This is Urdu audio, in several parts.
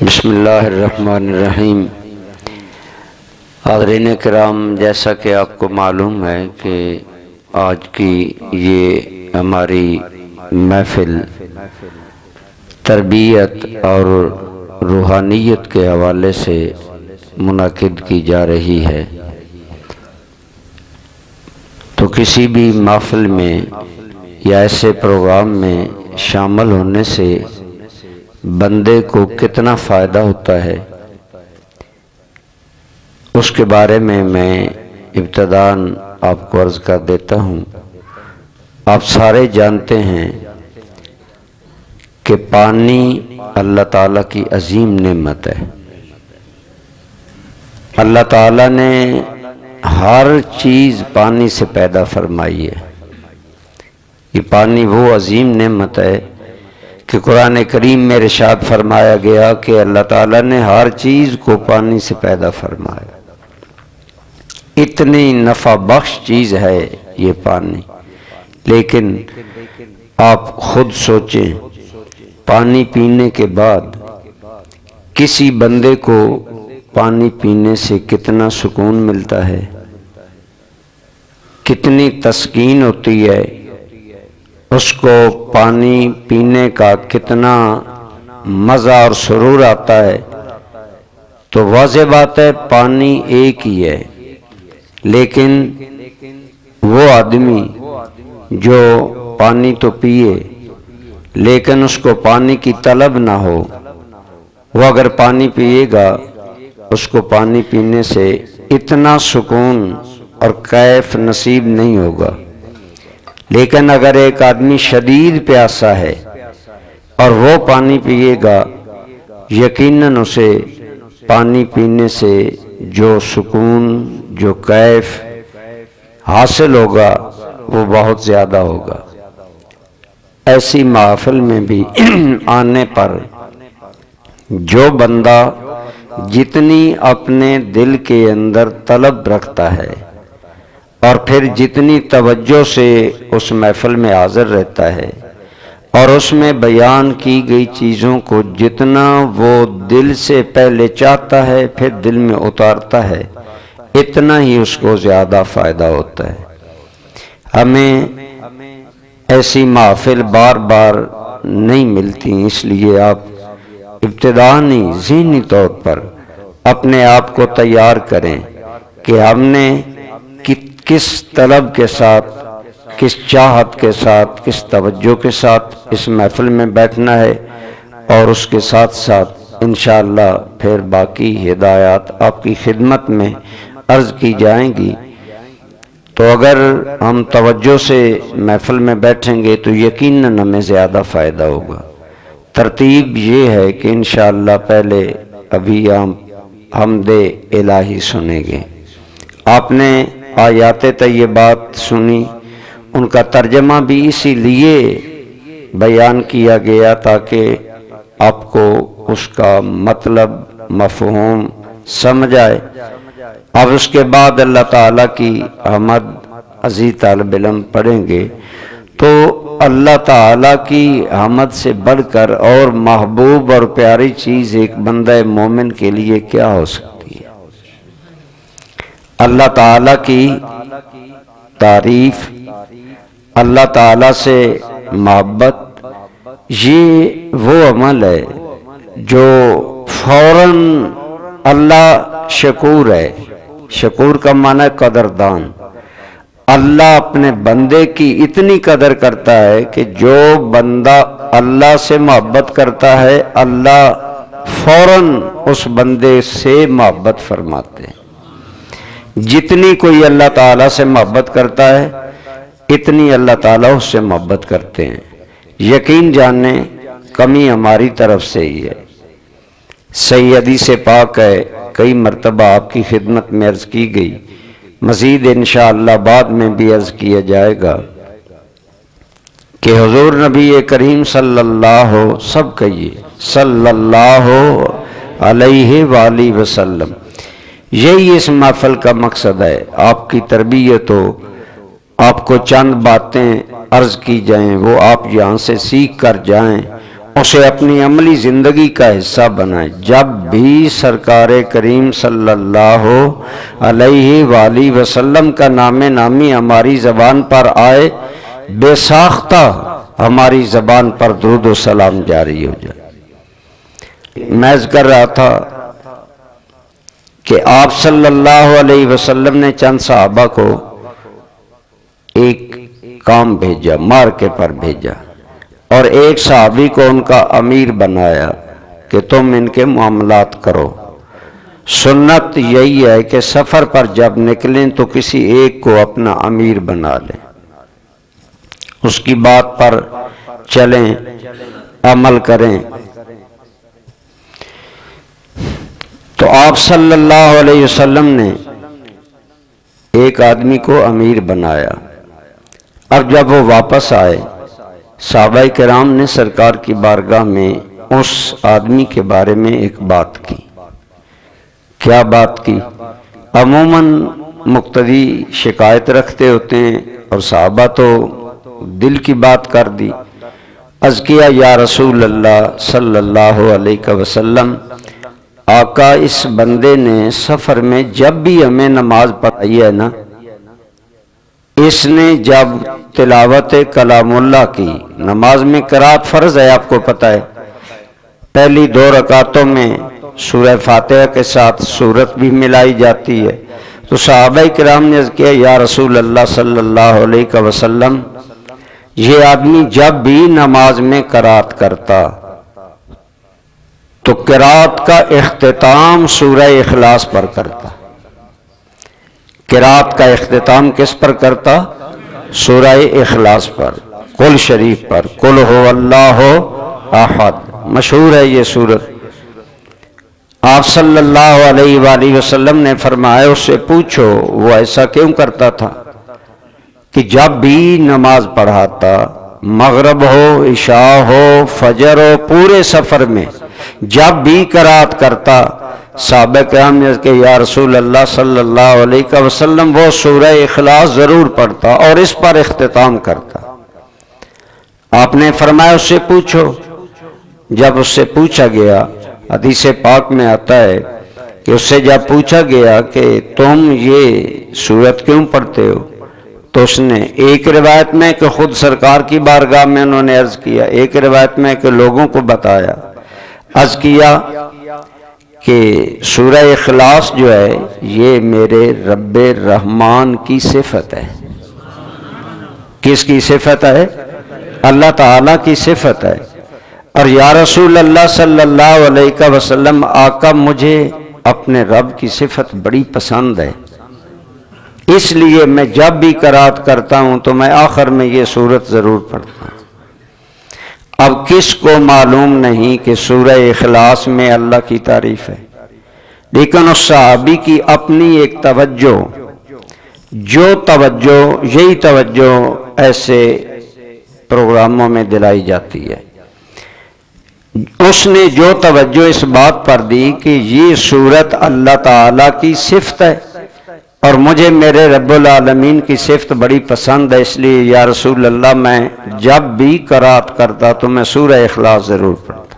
بسم اللہ الرحمن الرحیم۔ حاضرین کرام، جیسا کہ آپ کو معلوم ہے کہ آج کی یہ ہماری محفل تربیت اور روحانیت کے حوالے سے منعقد کی جا رہی ہے، تو کسی بھی محفل میں یا ایسے پروگرام میں شامل ہونے سے بندے کو کتنا فائدہ ہوتا ہے، اس کے بارے میں ابتداً آپ کو عرض کر دیتا ہوں۔ آپ سارے جانتے ہیں کہ پانی اللہ تعالیٰ کی عظیم نعمت ہے۔ اللہ تعالیٰ نے ہر چیز پانی سے پیدا فرمائی ہے۔ یہ پانی وہ عظیم نعمت ہے کہ قرآن کریم میں ارشاد فرمایا گیا کہ اللہ تعالیٰ نے ہر چیز کو پانی سے پیدا فرمایا۔ اتنی نفع بخش چیز ہے یہ پانی، لیکن آپ خود سوچیں، پانی پینے کے بعد کسی بندے کو پانی پینے سے کتنا سکون ملتا ہے، کتنی تسکین ہوتی ہے، اس کو پانی پینے کا کتنا مزہ اور سرور آتا ہے۔ تو واضح بات ہے پانی ایک ہی ہے، لیکن وہ آدمی جو پانی تو پیے لیکن اس کو پانی کی طلب نہ ہو، وہ اگر پانی پیے گا اس کو پانی پینے سے اتنا سکون اور کیف نصیب نہیں ہوگا۔ لیکن اگر ایک آدمی شدید پیاسا ہے اور وہ پانی پیے گا، یقیناً اسے پانی پینے سے جو سکون، جو کیف حاصل ہوگا وہ بہت زیادہ ہوگا۔ ایسی محفل میں بھی آنے پر جو بندہ جتنی اپنے دل کے اندر طلب رکھتا ہے اور پھر جتنی توجہ سے اس محفل میں حاضر رہتا ہے اور اس میں بیان کی گئی چیزوں کو جتنا وہ دل سے پہلے چاہتا ہے پھر دل میں اتارتا ہے، اتنا ہی اس کو زیادہ فائدہ ہوتا ہے۔ ہمیں ایسی محفل بار بار نہیں ملتی، اس لیے آپ ابتدائی ذہنی طور پر اپنے آپ کو تیار کریں کہ ہم نے کس طلب کے ساتھ، کس چاہت کے ساتھ، کس توجہ کے ساتھ اس محفل میں بیٹھنا ہے، اور اس کے ساتھ ساتھ انشاءاللہ پھر باقی ہدایات آپ کی خدمت میں عرض کی جائیں گی۔ تو اگر ہم توجہ سے محفل میں بیٹھیں گے تو یقیناً ہمیں زیادہ فائدہ ہوگا۔ ترتیب یہ ہے کہ انشاءاللہ پہلے ابھی ہم حمد الہی سنیں گے۔ آپ نے آیات طیبات سنی، ان کا ترجمہ بھی اسی لیے بیان کیا گیا تاکہ آپ کو اس کا مطلب مفہوم سمجھ آئے۔ اب اس کے بعد اللہ تعالیٰ کی حمد عزیز طالب علم پڑھیں گے، تو اللہ تعالیٰ کی حمد سے بڑھ کر اور محبوب اور پیاری چیز ایک بندہ مومن کے لیے کیا ہو سکتی ہے؟ اللہ تعالیٰ کی تعریف، اللہ تعالیٰ سے محبت، یہ وہ عمل ہے جو فوراً اللہ شکور ہے۔ شکور کا معنی ہے قدردان۔ اللہ اپنے بندے کی اتنی قدر کرتا ہے کہ جو بندہ اللہ سے محبت کرتا ہے، اللہ فوراً اس بندے سے محبت فرماتے ہیں۔ جتنی کوئی اللہ تعالیٰ سے محبت کرتا ہے اتنی اللہ تعالیٰ اس سے محبت کرتے ہیں۔ یقین جانیں کمی ہماری طرف سے ہی ہے۔ صحیح حدیث پاک ہے، کئی مرتبہ آپ کی خدمت میں عرض کی گئی، مزید انشاءاللہ بعد میں بھی عرض کیا جائے گا کہ حضور نبی کریم صلی اللہ سب کہیے صلی اللہ علیہ وآلہ وسلم، یہی اس محفل کا مقصد ہے۔ آپ کی تربیت ہو، آپ کو چند باتیں عرض کی جائیں، وہ آپ یہاں سے سیکھ کر جائیں اسے اپنی عملی زندگی کا حصہ بنائیں۔ جب بھی سرکار کریم صلی اللہ علیہ وآلہ وسلم کا نام نامی ہماری زبان پر آئے، بے ساختہ ہماری زبان پر درود و سلام جاری ہو جائے۔ میں کر رہا تھا کہ آپ صلی اللہ علیہ وسلم نے چند صحابہ کو ایک کام بھیجا، مارکے پر بھیجا، اور ایک صحابی کو ان کا امیر بنایا کہ تم ان کے معاملات کرو۔ سنت یہی ہے کہ سفر پر جب نکلیں تو کسی ایک کو اپنا امیر بنا لیں، اس کی بات پر چلیں، عمل کریں۔ تو آپ صلی اللہ علیہ وسلم نے ایک آدمی کو امیر بنایا۔ اب جب وہ واپس آئے، صحابہ کرام نے سرکار کی بارگاہ میں اس آدمی کے بارے میں ایک بات کی۔ کیا بات کی؟ عموماً مقتدی شکایت رکھتے ہوتے ہیں، اور صحابہ تو دل کی بات کر دی۔ عرض کیا، یا رسول اللہ صلی اللہ علیہ وسلم، آقا اس بندے نے سفر میں جب بھی ہمیں نماز پڑھائی ہے نا، اس نے جب تلاوت کلام اللہ کی، نماز میں قرات فرض ہے، آپ کو پتہ ہے، پہلی 2 رکعتوں میں سورہ فاتحہ کے ساتھ سورت بھی ملائی جاتی ہے۔ تو صحابہ کرام نے عرض کیا، یا رسول اللہ صلی اللہ علیہ وسلم، یہ آدمی جب بھی نماز میں قرات کرتا تو قرات کا اختتام سورہ اخلاص پر کرتا۔ قرات کا اختتام کس پر کرتا؟ سورہ اخلاص پر، قل شریف پر، قل ہو اللہ احد، مشہور ہے یہ سورت۔ آپ صلی اللہ علیہ وآلہ وسلم نے فرمایا، اس سے پوچھو وہ ایسا کیوں کرتا تھا کہ جب بھی نماز پڑھاتا، مغرب ہو، عشاء ہو، فجر ہو، پورے سفر میں جب بھی قرات کرتا، صحابہ کرام نے کہ یا رسول اللہ صلی اللہ علیہ وسلم وہ سورہ اخلاص ضرور پڑھتا اور اس پر اختتام کرتا۔ آپ نے فرمایا اس سے پوچھو۔ جب اس سے پوچھا گیا، حدیث پاک میں آتا ہے کہ اس سے جب پوچھا گیا کہ تم یہ سورت کیوں پڑھتے ہو، تو اس نے ایک روایت میں کہ خود سرکار کی بارگاہ میں انہوں نے عرض کیا، ایک روایت میں کہ لوگوں کو بتایا، عرض کیا کہ سورہ اخلاص جو ہے یہ میرے رب رحمان کی صفت ہے۔ کس کی صفت ہے؟ اللہ تعالیٰ کی صفت ہے۔ اور یا رسول اللہ صلی اللہ علیہ وسلم، آقا مجھے اپنے رب کی صفت بڑی پسند ہے، اس لیے میں جب بھی قرات کرتا ہوں تو میں آخر میں یہ سورت ضرور پڑھتا ہوں۔ اب کس کو معلوم نہیں کہ سورہ اخلاص میں اللہ کی تعریف ہے، لیکن اس صحابی کی اپنی ایک توجہ، یہی توجہ ایسے پروگراموں میں دلائی جاتی ہے، اس نے جو توجہ اس بات پر دی کہ یہ سورت اللہ تعالیٰ کی صفت ہے اور مجھے میرے رب العالمین کی صفت بڑی پسند ہے، اس لیے یا رسول اللہ میں جب بھی قرات کرتا تو میں سورہ اخلاص ضرور پڑھتا۔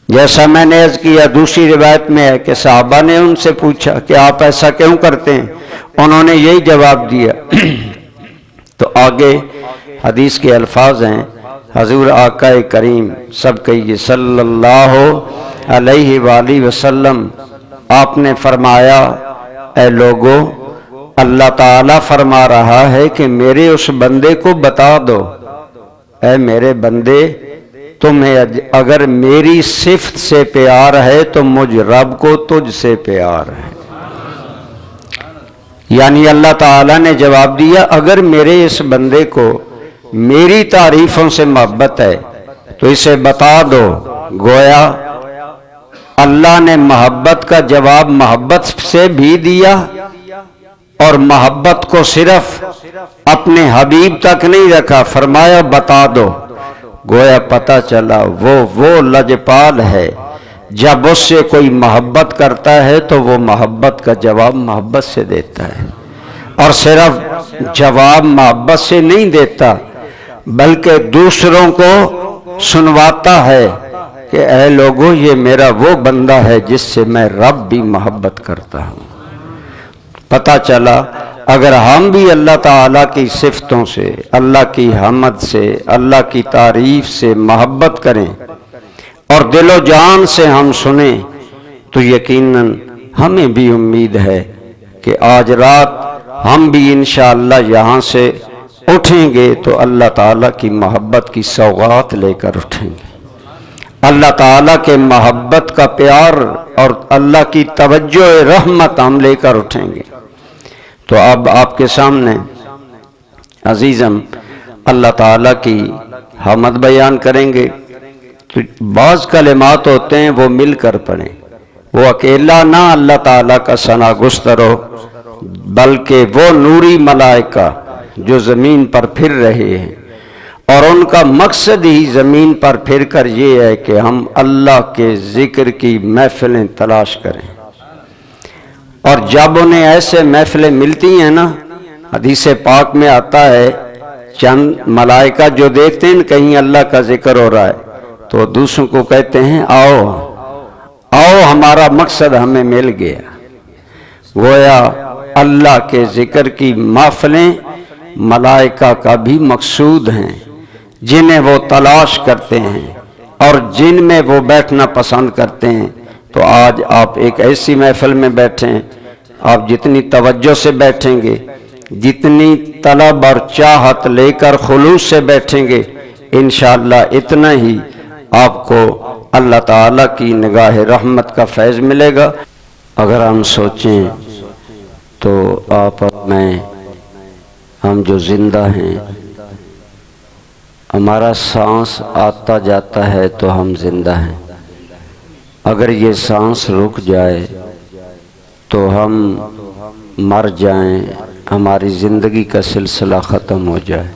جیسا میں نے عرض کیا، دوسری روایت میں ہے کہ صحابہ نے ان سے پوچھا کہ آپ ایسا کیوں کرتے ہیں، انہوں نے یہی جواب دیا۔ تو آگے حدیث کے الفاظ ہیں، حضور آقا کریم سب کہیے صلی اللہ علیہ وآلہ وسلم، آپ نے فرمایا، اے لوگو، اللہ تعالیٰ فرما رہا ہے کہ میرے اس بندے کو بتا دو، اے میرے بندے، تمہیں اگر میری صفت سے پیار ہے تو مجھ رب کو تجھ سے پیار ہے۔ یعنی اللہ تعالیٰ نے جواب دیا، اگر میرے اس بندے کو میری تعریفوں سے محبت ہے تو اسے بتا دو۔ گویا اللہ نے محبت کا جواب محبت سے بھی دیا، اور محبت کو صرف اپنے حبیب تک نہیں رکھا، فرمایا بتا دو۔ گویا پتہ چلا وہ لجپال ہے، جب اس سے کوئی محبت کرتا ہے تو وہ محبت کا جواب محبت سے دیتا ہے، اور صرف جواب محبت سے نہیں دیتا بلکہ دوسروں کو سنواتا ہے کہ اے لوگوں یہ میرا وہ بندہ ہے جس سے میں رب بھی محبت کرتا ہوں۔ پتہ چلا اگر ہم بھی اللہ تعالیٰ کی صفتوں سے، اللہ کی حمد سے، اللہ کی تعریف سے محبت کریں اور دل و جان سے ہم سنیں تو یقیناً ہمیں بھی امید ہے کہ آج رات ہم بھی انشاءاللہ یہاں سے اٹھیں گے تو اللہ تعالیٰ کی محبت کی سوغات لے کر اٹھیں گے، اللہ تعالیٰ کے محبت کا پیار اور اللہ کی توجہ رحمت ہم لے کر اٹھیں گے۔ تو اب آپ کے سامنے عزیزم اللہ تعالیٰ کی حمد بیان کریں گے۔ تو بعض کلمات ہوتے ہیں وہ مل کر پڑھیں، وہ اکیلا نہ اللہ تعالیٰ کا ثنا گستر ہو، بلکہ وہ نوری ملائکہ جو زمین پر پھر رہے ہیں اور ان کا مقصد ہی زمین پر پھر کر یہ ہے کہ ہم اللہ کے ذکر کی محفلیں تلاش کریں، اور جب انہیں ایسے محفلیں ملتی ہیں نا، حدیث پاک میں آتا ہے چند ملائکہ جو دیکھتے ہیں کہیں اللہ کا ذکر ہو رہا ہے تو دوسروں کو کہتے ہیں آؤ آؤ ہمارا مقصد ہمیں مل گیا۔ گویا اللہ کے ذکر کی محفلیں ملائکہ کا بھی مقصود ہیں جنہیں وہ تلاش کرتے ہیں اور جن میں وہ بیٹھنا پسند کرتے ہیں۔ تو آج آپ ایک ایسی محفل میں بیٹھیں، آپ جتنی توجہ سے بیٹھیں گے، جتنی طلب اور چاہت لے کر خلوص سے بیٹھیں گے، انشاءاللہ اتنا ہی آپ کو اللہ تعالیٰ کی نگاہ رحمت کا فیض ملے گا۔ اگر ہم سوچیں تو آپ اور میں، ہم جو زندہ ہیں، ہمارا سانس آتا جاتا ہے تو ہم زندہ ہیں، اگر یہ سانس رک جائے تو ہم مر جائیں، ہماری زندگی کا سلسلہ ختم ہو جائے۔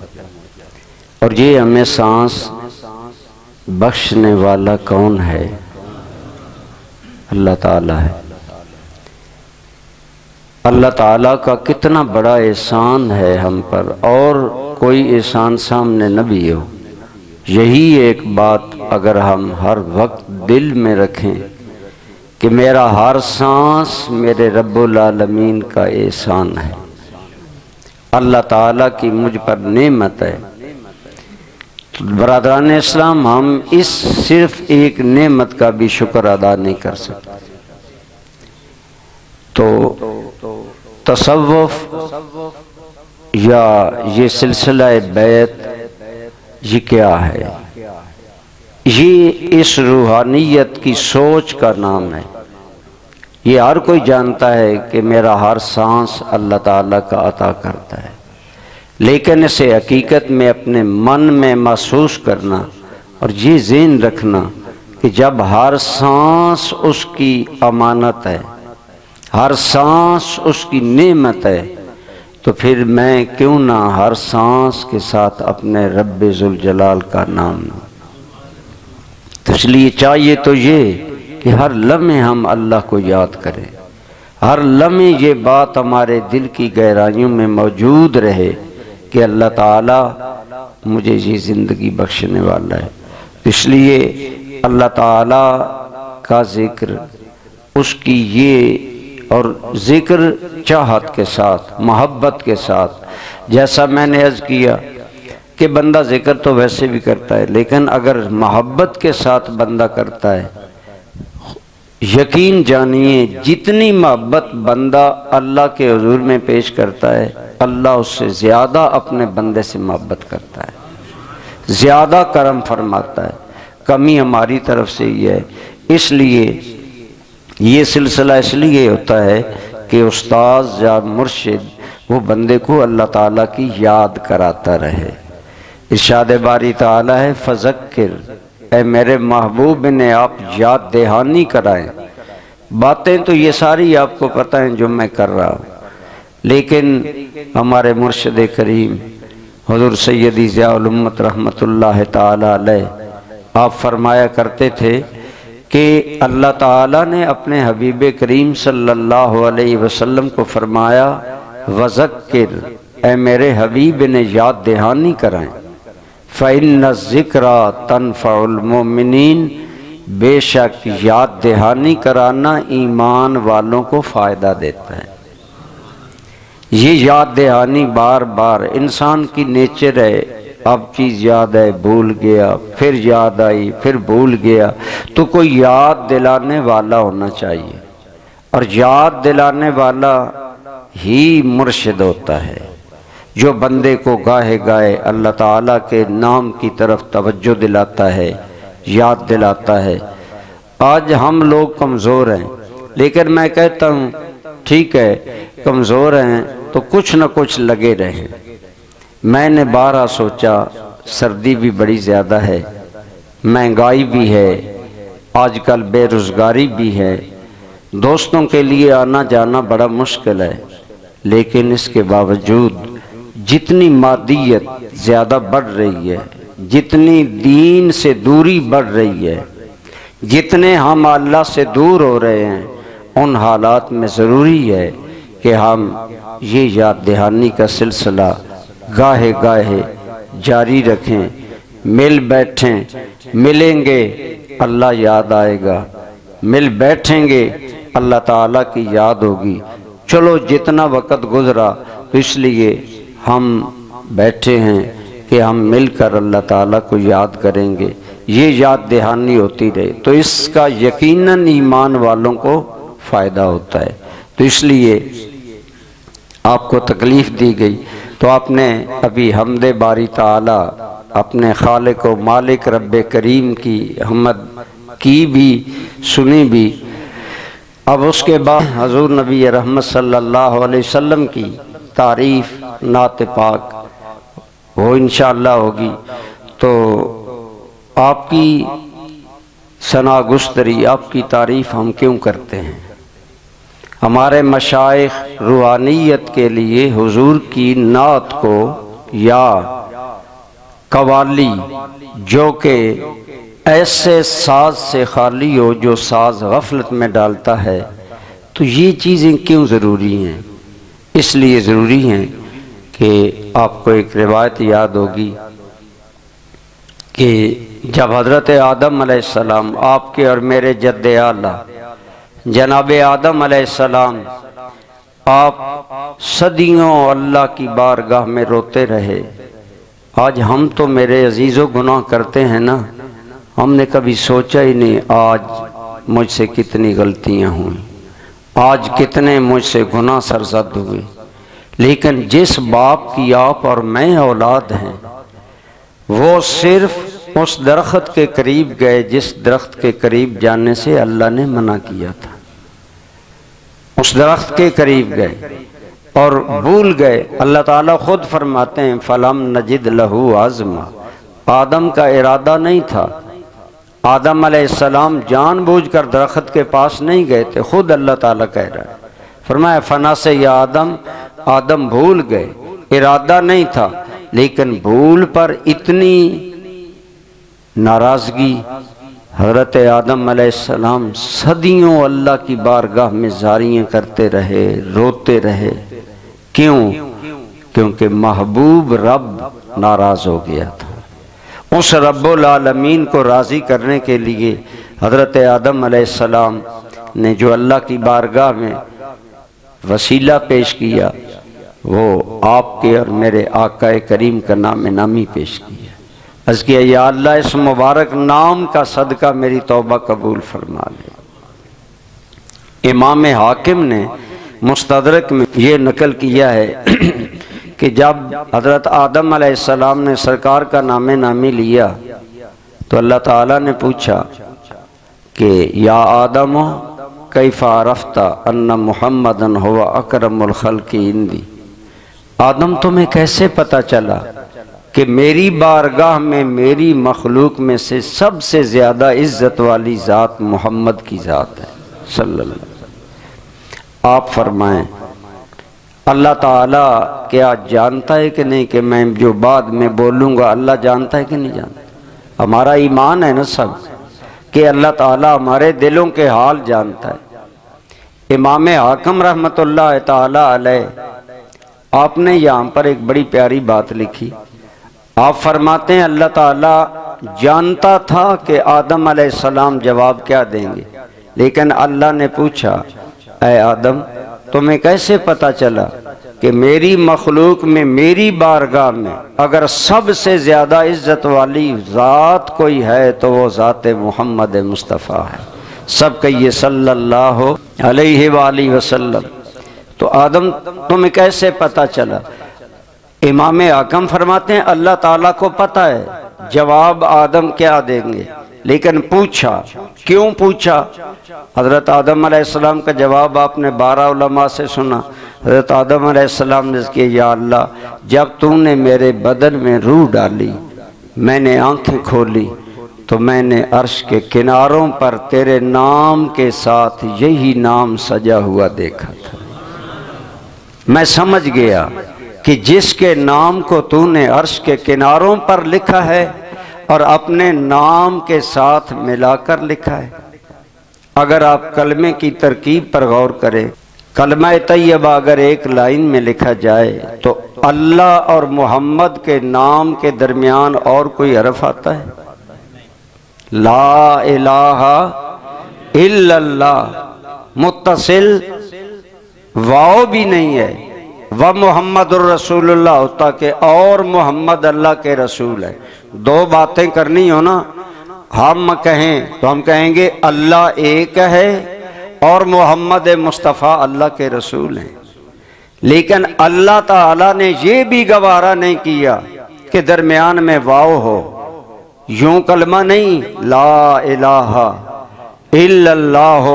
اور یہ ہمیں سانس بخشنے والا کون ہے؟ اللہ تعالیٰ ہے۔ اللہ تعالیٰ کا کتنا بڑا احسان ہے ہم پر، اور کوئی احسان سامنے نہ بھی ہو۔ یہی ایک بات اگر ہم ہر وقت دل میں رکھیں کہ میرا ہر سانس میرے رب العالمین کا احسان ہے، اللہ تعالیٰ کی مجھ پر نعمت ہے۔ برادران اسلام، ہم اس صرف ایک نعمت کا بھی شکر ادا نہیں کر سکتے۔ تو تصوف یا یہ سلسلہ بیعت یہ کیا ہے؟ یہ اس روحانیت کی سوچ کا نام ہے۔ یہ ہر کوئی جانتا ہے کہ میرا ہر سانس اللہ تعالیٰ کا عطا کرتا ہے، لیکن اسے حقیقت میں اپنے من میں محسوس کرنا اور یہ ذہن رکھنا کہ جب ہر سانس اس کی امانت ہے، ہر سانس اس کی نعمت ہے، تو پھر میں کیوں نہ ہر سانس کے ساتھ اپنے رب ذوالجلال کا نام لوں۔ تو اس لیے چاہیے تو یہ کہ ہر لمحے ہم اللہ کو یاد کریں، ہر لمحے یہ بات ہمارے دل کی گہرائیوں میں موجود رہے کہ اللہ تعالیٰ مجھے یہ زندگی بخشنے والا ہے۔ اس لیے اللہ تعالیٰ کا ذکر، اس کی یہ اور ذکر چاہت کے ساتھ، محبت کے ساتھ، جیسا میں نے عرض کیا کہ بندہ ذکر تو ویسے بھی کرتا ہے، لیکن اگر محبت کے ساتھ بندہ کرتا ہے، یقین جانیے جتنی محبت بندہ اللہ کے حضور میں پیش کرتا ہے، اللہ اس سے زیادہ اپنے بندے سے محبت کرتا ہے، زیادہ کرم فرماتا ہے۔ کمی ہماری طرف سے ہی ہے۔ اس لیے یہ سلسلہ اس لیے ہوتا ہے کہ استاذ یا مرشد وہ بندے کو اللہ تعالیٰ کی یاد کراتا رہے۔ ارشاد باری تعالیٰ ہے فذکر، اے میرے محبوب نے آپ یاد دہانی کرائیں۔ باتیں تو یہ ساری آپ کو پتہ ہیں جو میں کر رہا ہوں، لیکن ہمارے مرشد کریم حضور سیدی ضیاء الامت رحمت اللہ تعالی علیہ آپ فرمایا کرتے تھے کہ اللہ تعالیٰ نے اپنے حبیب کریم صلی اللہ علیہ وسلم کو فرمایا وذکر، اے میرے حبیب نے یاد دہانی کرائیں۔ فَإِنَّ الذِّكْرَى تَنفَعُ الْمُؤْمِنِينَ، بے شک یاد دہانی کرانا ایمان والوں کو فائدہ دیتا ہے۔ یہ یاد دہانی بار بار انسان کی نیچر ہے، اب چیز یاد ہے بھول گیا، پھر یاد آئی پھر بھول گیا، تو کوئی یاد دلانے والا ہونا چاہیے، اور یاد دلانے والا ہی مرشد ہوتا ہے، جو بندے کو گاہے گاہے اللہ تعالیٰ کے نام کی طرف توجہ دلاتا ہے، یاد دلاتا ہے۔ آج ہم لوگ کمزور ہیں، لیکن میں کہتا ہوں ٹھیک ہے کمزور ہیں تو کچھ نہ کچھ لگے رہیں۔ میں نے بارہ سوچا سردی بھی بڑی زیادہ ہے، مہنگائی بھی ہے، آج کل بے روزگاری بھی ہے، دوستوں کے لیے آنا جانا بڑا مشکل ہے، لیکن اس کے باوجود جتنی مادیت زیادہ بڑھ رہی ہے، جتنی دین سے دوری بڑھ رہی ہے، جتنے ہم اللہ سے دور ہو رہے ہیں، ان حالات میں ضروری ہے کہ ہم یہ یاد دہانی کا سلسلہ گاہے گاہے جاری رکھیں، مل بیٹھیں، ملیں گے اللہ یاد آئے گا، مل بیٹھیں گے اللہ تعالیٰ کی یاد ہوگی۔ چلو جتنا وقت گزرا تو اس لیے ہم بیٹھے ہیں کہ ہم مل کر اللہ تعالیٰ کو یاد کریں گے، یہ یاد دہانی ہوتی رہے تو اس کا یقیناً ایمان والوں کو فائدہ ہوتا ہے۔ تو اس لیے آپ کو تکلیف دی گئی تو آپ نے ابھی حمد باری تعالی اپنے خالق و مالک رب کریم کی حمد کی بھی سنی بھی۔ اب اس کے بعد حضور نبی رحمت صلی اللہ علیہ وسلم کی تعریف نعت پاک وہ انشاءاللہ ہوگی، تو آپ کی ثنا گستری، آپ کی تعریف ہم کیوں کرتے ہیں؟ ہمارے مشائخ روحانیت کے لیے حضور کی نعت کو یا قوالی جو کہ ایسے ساز سے خالی ہو جو ساز غفلت میں ڈالتا ہے، تو یہ چیزیں کیوں ضروری ہیں؟ اس لیے ضروری ہیں کہ آپ کو ایک روایت یاد ہوگی کہ جب حضرت آدم علیہ السلام، آپ کے اور میرے جد اعلیٰ جناب آدم علیہ السلام، آپ صدیوں اللہ کی بارگاہ میں روتے رہے۔ آج ہم تو میرے عزیزوں گناہ کرتے ہیں نا، ہم نے کبھی سوچا ہی نہیں آج مجھ سے کتنی غلطیاں ہوئیں، آج کتنے مجھ سے گناہ سرزد ہوئے، لیکن جس باپ کی آپ اور میں اولاد ہیں، وہ صرف اس درخت کے قریب گئے جس درخت کے قریب جانے سے اللہ نے منع کیا تھا، اس درخت کے قریب گئے اور بھول گئے۔ اللہ تعالیٰ خود فرماتے ہیں فَلَمْ نَجِدْ لَهُ عَزْمًا، آدم کا ارادہ نہیں تھا، آدم علیہ السلام جان بوجھ کر درخت کے پاس نہیں گئے تھے، خود اللہ تعالیٰ کہہ رہا ہے، فرمایا فنا سے یا آدم، آدم بھول گئے، ارادہ نہیں تھا، لیکن بھول پر اتنی ناراضگی، حضرت آدم علیہ السلام صدیوں اللہ کی بارگاہ میں زاریاں کرتے رہے، روتے رہے۔ کیوں؟ کیونکہ محبوب رب ناراض ہو گیا تھا۔ اس رب العالمین کو راضی کرنے کے لیے حضرت آدم علیہ السلام نے جو اللہ کی بارگاہ میں وسیلہ پیش کیا، وہ آپ کے اور میرے آقا کریم کا نام نامی پیش کیا۔ عرض کیا یا اللہ اس مبارک نام کا صدقہ میری توبہ قبول فرما لے۔ امام حاکم نے مستدرک میں یہ نقل کیا ہے کہ جب حضرت آدم علیہ السلام نے سرکار کا نام نامی لیا تو اللہ تعالیٰ نے پوچھا کہ یا آدم کیف عرفت ان محمدن ہوا اکرم الخلق عندی، آدم تمہیں کیسے پتا چلا کہ میری بارگاہ میں میری مخلوق میں سے سب سے زیادہ عزت والی ذات محمد کی ذات ہے صلی اللہ علیہ وسلم۔ آپ فرمائیں اللہ تعالیٰ کیا جانتا ہے کہ نہیں کہ میں جو بعد میں بولوں گا اللہ جانتا ہے کہ نہیں جانتا؟ ہمارا ایمان ہے نا سب کہ اللہ تعالیٰ ہمارے دلوں کے حال جانتا ہے۔ امام حاکم رحمت اللہ تعالیٰ علیہ آپ نے یہاں پر ایک بڑی پیاری بات لکھی۔ آپ فرماتے ہیں اللہ تعالیٰ جانتا تھا کہ آدم علیہ السلام جواب کیا دیں گے، لیکن اللہ نے پوچھا اے آدم تمہیں کیسے پتا چلا کہ میری مخلوق میں، میری بارگاہ میں اگر سب سے زیادہ عزت والی ذات کوئی ہے تو وہ ذات محمد مصطفیٰ ہے، سب کہیے صلی اللہ علیہ وآلہ وسلم۔ تو آدم تمہیں کیسے پتا چلا؟ امام حکم فرماتے ہیں اللہ تعالیٰ کو پتا ہے جواب آدم کیا دیں گے، لیکن پوچھا، کیوں پوچھا؟ حضرت آدم علیہ السلام کا جواب آپ نے 12 علماء سے سنا۔ حضرت آدم علیہ السلام نے کہا یا اللہ جب تو نے میرے بدن میں روح ڈالی، میں نے آنکھیں کھولی تو میں نے عرش کے کناروں پر تیرے نام کے ساتھ یہی نام سجا ہوا دیکھا تھا۔ میں سمجھ گیا کہ جس کے نام کو تو نے عرش کے کناروں پر لکھا ہے اور اپنے نام کے ساتھ ملا کر لکھا ہے۔ اگر آپ کلمے کی ترکیب پر غور کریں، کلمہ طیبہ اگر ایک لائن میں لکھا جائے تو اللہ اور محمد کے نام کے درمیان اور کوئی حرف آتا ہے؟ لا الہ الا اللہ، متصل واو بھی نہیں ہے، و محمد الرسول اللہ ہوتا کہ اور محمد اللہ کے رسول ہے۔ دو باتیں کرنی ہو نا، ہم کہیں تو ہم کہیں گے اللہ ایک ہے اور محمد مصطفیٰ اللہ کے رسول ہیں، لیکن اللہ تعالیٰ نے یہ بھی گوارا نہیں کیا کہ درمیان میں واو ہو۔ یوں کلمہ نہیں، لا الہ الا اللہ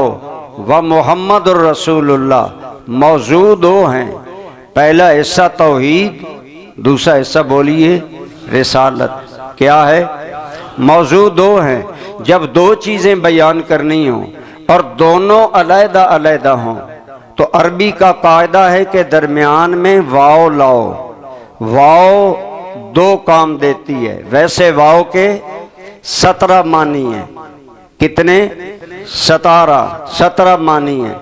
و محمد الرسول اللہ، موضوع دو ہیں، پہلا حصہ توحید، دوسرا حصہ بولیے رسالت۔ کیا ہے؟ موضوع دو ہیں۔ جب دو چیزیں بیان کرنی ہوں اور دونوں علیحدہ علیحدہ ہوں تو عربی کا قاعدہ ہے کہ درمیان میں واو لاؤ۔ واو دو کام دیتی ہے، ویسے واو کے 17 معنی ہیں۔ کتنے؟ 17 معنی ہیں۔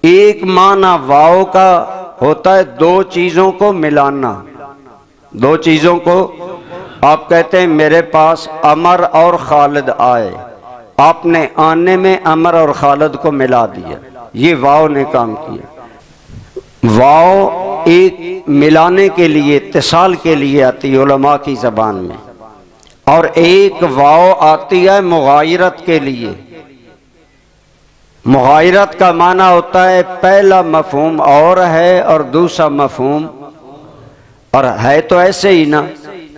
ایک معنی واو کا ہوتا ہے دو چیزوں کو ملانا، دو چیزوں کو۔ آپ کہتے ہیں میرے پاس عمر اور خالد آئے، آپ نے آنے میں عمر اور خالد کو ملا دیا، یہ واو نے کام کیا۔ واو ایک ملانے کے لیے، اتصال کے لیے آتی ہے علماء کی زبان میں، اور ایک واو آتی ہے مغایرت کے لیے۔ مغایرت کا معنی ہوتا ہے پہلا مفہوم اور ہے اور دوسرا مفہوم اور ہے، تو ایسے ہی نا،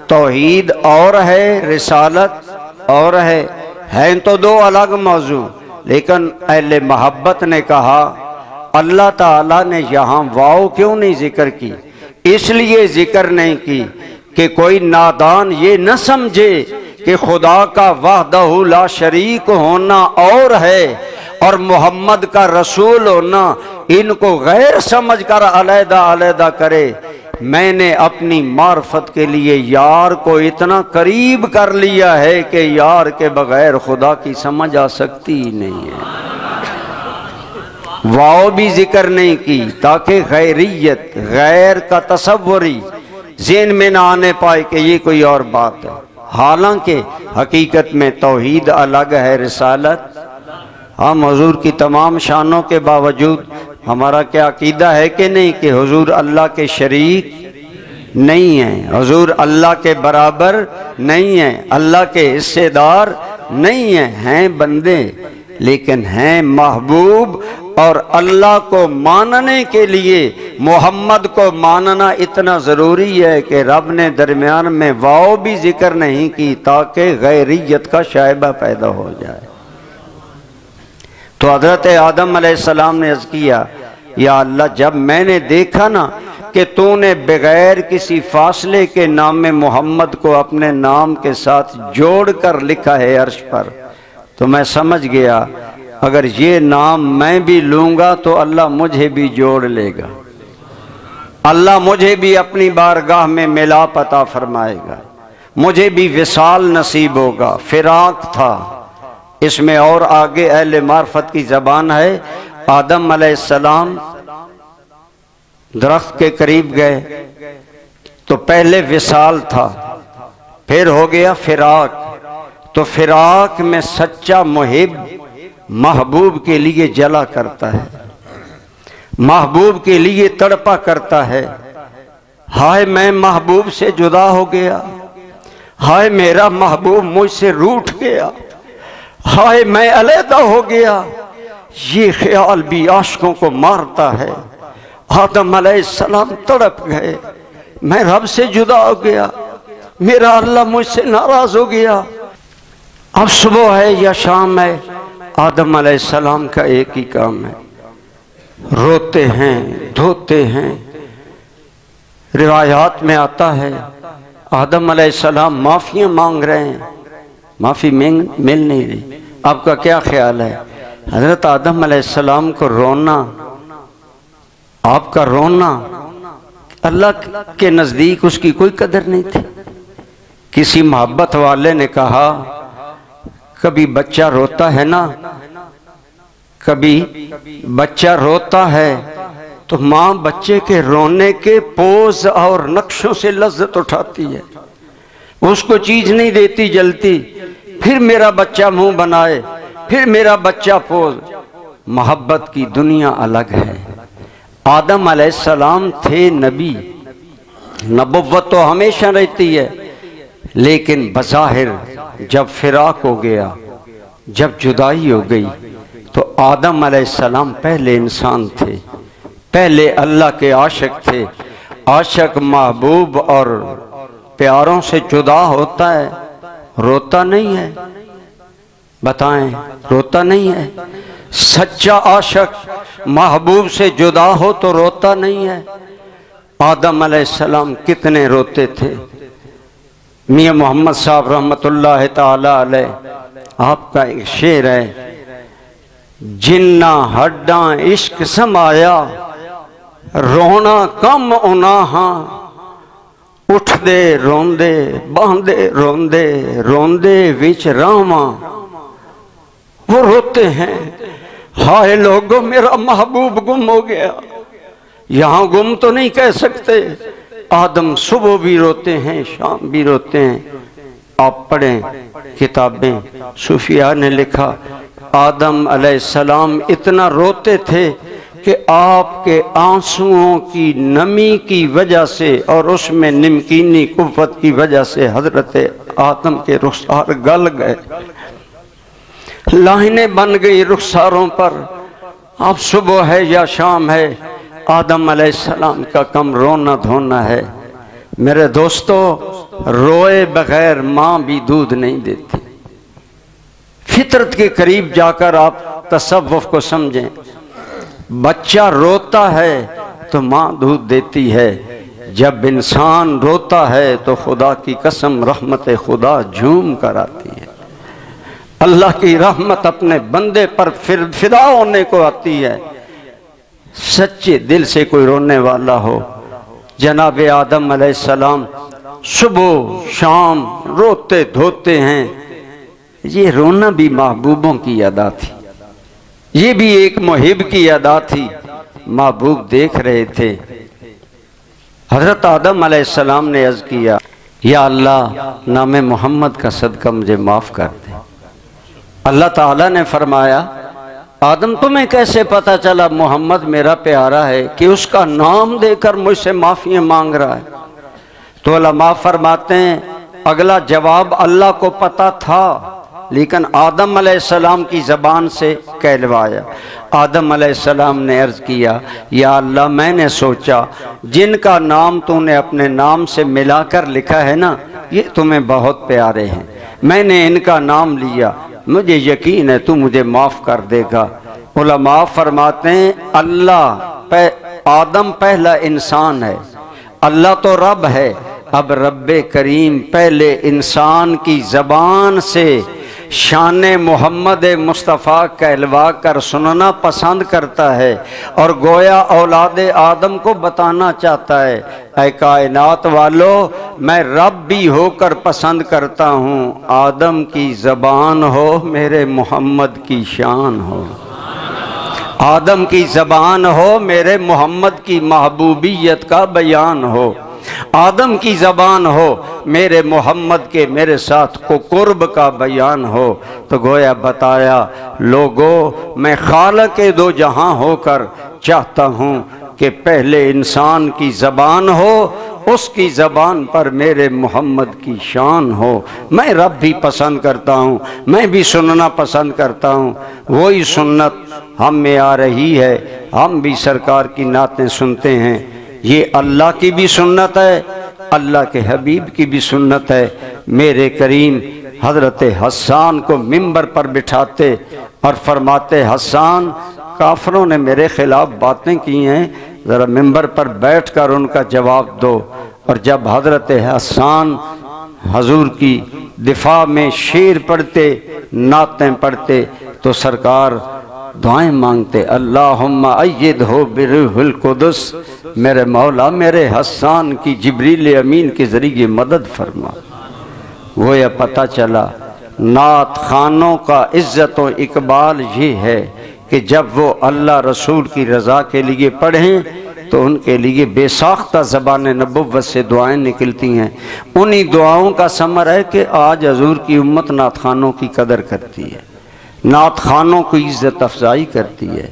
توحید اور ہے، رسالت اور ہے تو دو الگ موضوع، لیکن اہل محبت نے کہا اللہ تعالیٰ نے یہاں واو کیوں نہیں ذکر کی؟ اس لیے ذکر نہیں کی کہ کوئی نادان یہ نہ سمجھے کہ خدا کا وحدہ لا شریک ہونا اور ہے اور محمد کا رسول ہونا ان کو غیر سمجھ کر علیحدہ علیحدہ کرے۔ میں نے اپنی معرفت کے لیے یار کو اتنا قریب کر لیا ہے کہ یار کے بغیر خدا کی سمجھ آ سکتی ہی نہیں ہے۔ واو بھی ذکر نہیں کی تاکہ غیریت، غیر کا تصوری ذہن میں نہ آنے پائے کہ یہ کوئی اور بات ہے، حالانکہ حقیقت میں توحید الگ ہے، رسالت۔ ہم حضور کی تمام شانوں کے باوجود ہمارا کیا عقیدہ ہے کہ نہیں کہ حضور اللہ کے شریک نہیں ہیں، حضور اللہ کے برابر نہیں ہیں، اللہ کے حصے دار نہیں ہیں بندے، لیکن ہیں محبوب۔ اور اللہ کو ماننے کے لیے محمد کو ماننا اتنا ضروری ہے کہ رب نے درمیان میں واو بھی ذکر نہیں کی تاکہ غیریت کا شائبہ پیدا ہو جائے۔ تو حضرت آدم علیہ السلام نے عرض کیا یا اللہ جب میں نے دیکھا نا کہ تو نے بغیر کسی فاصلے کے نام محمد کو اپنے نام کے ساتھ جوڑ کر لکھا ہے عرش پر، تو میں سمجھ گیا اگر یہ نام میں بھی لوں گا تو اللہ مجھے بھی جوڑ لے گا، اللہ مجھے بھی اپنی بارگاہ میں ملاپ عطا فرمائے گا، مجھے بھی وصال نصیب ہوگا۔ فراق تھا اس میں، اور آگے اہل معرفت کی زبان ہے، آدم علیہ السلام درخت کے قریب گئے تو پہلے وصال تھا، پھر ہو گیا فراق، تو فراق میں سچا محب محبوب کے لیے جلا کرتا ہے، محبوب کے لیے تڑپا کرتا ہے، ہائے میں محبوب سے جدا ہو گیا، ہائے میرا محبوب مجھ سے روٹھ گیا، ہائے میں علیحدہ ہو گیا۔ یہ خیال بھی عاشقوں کو مارتا ہے۔ آدم علیہ السلام تڑپ گئے، میں رب سے جدا ہو گیا، میرا اللہ مجھ سے ناراض ہو گیا۔ اب صبح ہے یا شام ہے، آدم علیہ السلام کا ایک ہی کام ہے، روتے ہیں، دھوتے ہیں۔ روایات میں آتا ہے آدم علیہ السلام معافیاں مانگ رہے ہیں، معافی مل نہیں رہی۔ آپ کا کیا خیال ہے؟ حضرت آدم علیہ السلام کو رونا، آپ کا رونا، اللہ کے نزدیک اس کی کوئی قدر نہیں تھی۔ کسی محبت والے نے کہا کبھی بچہ روتا ہے نا، کبھی بچہ روتا ہے تو ماں بچے کے رونے کے پوز اور نقشوں سے لذت اٹھاتی ہے، اس کو چیز نہیں دیتی جلتی، پھر میرا بچہ منہ بنائے، پھر میرا بچہ پوز۔ محبت کی دنیا الگ ہے۔ آدم علیہ السلام تھے نبی، نبوت تو ہمیشہ رہتی ہے، لیکن بظاہر جب فراق ہو گیا، جب جدائی ہو گئی، تو آدم علیہ السلام پہلے انسان تھے، پہلے اللہ کے عاشق تھے۔ عاشق محبوب اور پیاروں سے جدا ہوتا ہے، روتا نہیں ہے، بتائیں روتا نہیں ہے۔ سچا عاشق محبوب سے جدا ہو تو روتا نہیں ہے۔ آدم علیہ السلام کتنے روتے تھے۔ میاں محمد صاحب رحمت اللہ تعالی علیہ، آپ کا ایک شعر ہے، جنہ ہڈاں عشق سمایا، رونا کم انہاں، اٹھ دے روندے باندے روندے روندے وچ راواں۔ وہ روتے ہیں، ہائے لوگوں میرا محبوب گم ہو گیا۔ یہاں گم تو نہیں کہہ سکتے، آدم صبح بھی روتے ہیں، شام بھی روتے ہیں۔ آپ پڑھیں کتابیں، صوفیاء نے لکھا آدم علیہ السلام اتنا روتے تھے کہ آپ کے آنسوؤں کی نمی کی وجہ سے اور اس میں نمکینی قوت کی وجہ سے حضرت آدم کے رخسار گل گئے، لائنیں بن گئی رخساروں پر۔ اب صبح ہے یا شام ہے، آدم علیہ السلام کا کم رونا دھونا ہے۔ میرے دوستو، روئے بغیر ماں بھی دودھ نہیں دیتی۔ فطرت کے قریب جا کر آپ تصوف کو سمجھیں، بچہ روتا ہے تو ماں دودھ دیتی ہے، جب انسان روتا ہے تو خدا کی قسم رحمت خدا جھوم کر آتی ہے۔ اللہ کی رحمت اپنے بندے پر فدا ہونے کو آتی ہے۔ سچے دل سے کوئی رونے والا ہو، جناب آدم علیہ السلام صبح شام روتے دھوتے ہیں۔ یہ رونا بھی محبوبوں کی ادا تھی، یہ بھی ایک محب کی ادا تھی۔ محبوب دیکھ رہے تھے۔ حضرت آدم علیہ السلام نے عرض کیا، یا اللہ نام محمد کا صدقہ مجھے معاف کر دے۔ اللہ تعالیٰ نے فرمایا، آدم تمہیں کیسے پتا چلا محمد میرا پیارا ہے کہ اس کا نام دے کر مجھ سے معافیاں مانگ رہا ہے؟ تو علماء فرماتے ہیں اگلا جواب اللہ کو پتا تھا، لیکن آدم علیہ السلام کی زبان سے کہلوایا۔ آدم علیہ السلام نے عرض کیا، یا اللہ میں نے سوچا جن کا نام تو نے اپنے نام سے ملا کر لکھا ہے نا، یہ تمہیں بہت پیارے ہیں، میں نے ان کا نام لیا، مجھے یقین ہے تو مجھے معاف کر دے گا۔ علماء فرماتے ہیں اللہ آدم پہلا انسان ہے، اللہ تو رب ہے، اب رب کریم پہلے انسان کی زبان سے شان محمد مصطفیٰ کہلوا کر سننا پسند کرتا ہے، اور گویا اولاد آدم کو بتانا چاہتا ہے، اے کائنات والو میں رب بھی ہو کر پسند کرتا ہوں، آدم کی زبان ہو میرے محمد کی شان ہو، آدم کی زبان ہو میرے محمد کی محبوبیت کا بیان ہو، آدم کی زبان ہو، میرے محمد کے میرے ساتھ کو قرب کا بیان ہو، تو گویا بتایا لوگو میں خالق دو جہاں ہو کر چاہتا ہوں کہ پہلے انسان کی زبان ہو، اس کی زبان پر میرے محمد کی شان ہو۔ میں رب بھی پسند کرتا ہوں، میں بھی سننا پسند کرتا ہوں، وہی سنت ہم میں آ رہی ہے، ہم بھی سرکار کی نعتیں سنتے ہیں۔ یہ اللہ کی بھی سنت ہے، اللہ کے حبیب کی بھی سنت ہے۔ میرے کریم حضرت حسان کو ممبر پر بٹھاتے اور فرماتے حسان کافروں نے میرے خلاف باتیں کی ہیں، ذرا ممبر پر بیٹھ کر ان کا جواب دو۔ اور جب حضرت حسان حضور کی دفاع میں شعر پڑھتے، نعتیں پڑھتے، تو سرکار دعائیں مانگتے، اللہم ایدہ بروح القدس، میرے مولا میرے حسان کی جبریل امین کے ذریعے مدد فرما۔ وہ یہ پتہ چلا نعت خانوں کا عزت و اقبال یہ ہے کہ جب وہ اللہ رسول کی رضا کے لیے پڑھیں تو ان کے لیے بے ساختہ زبان نبوت سے دعائیں نکلتی ہیں۔ انہی دعاؤں کا ثمر ہے کہ آج حضور کی امت نعت خانوں کی قدر کرتی ہے، نعت خانوں کو عزت افزائی کرتی ہے،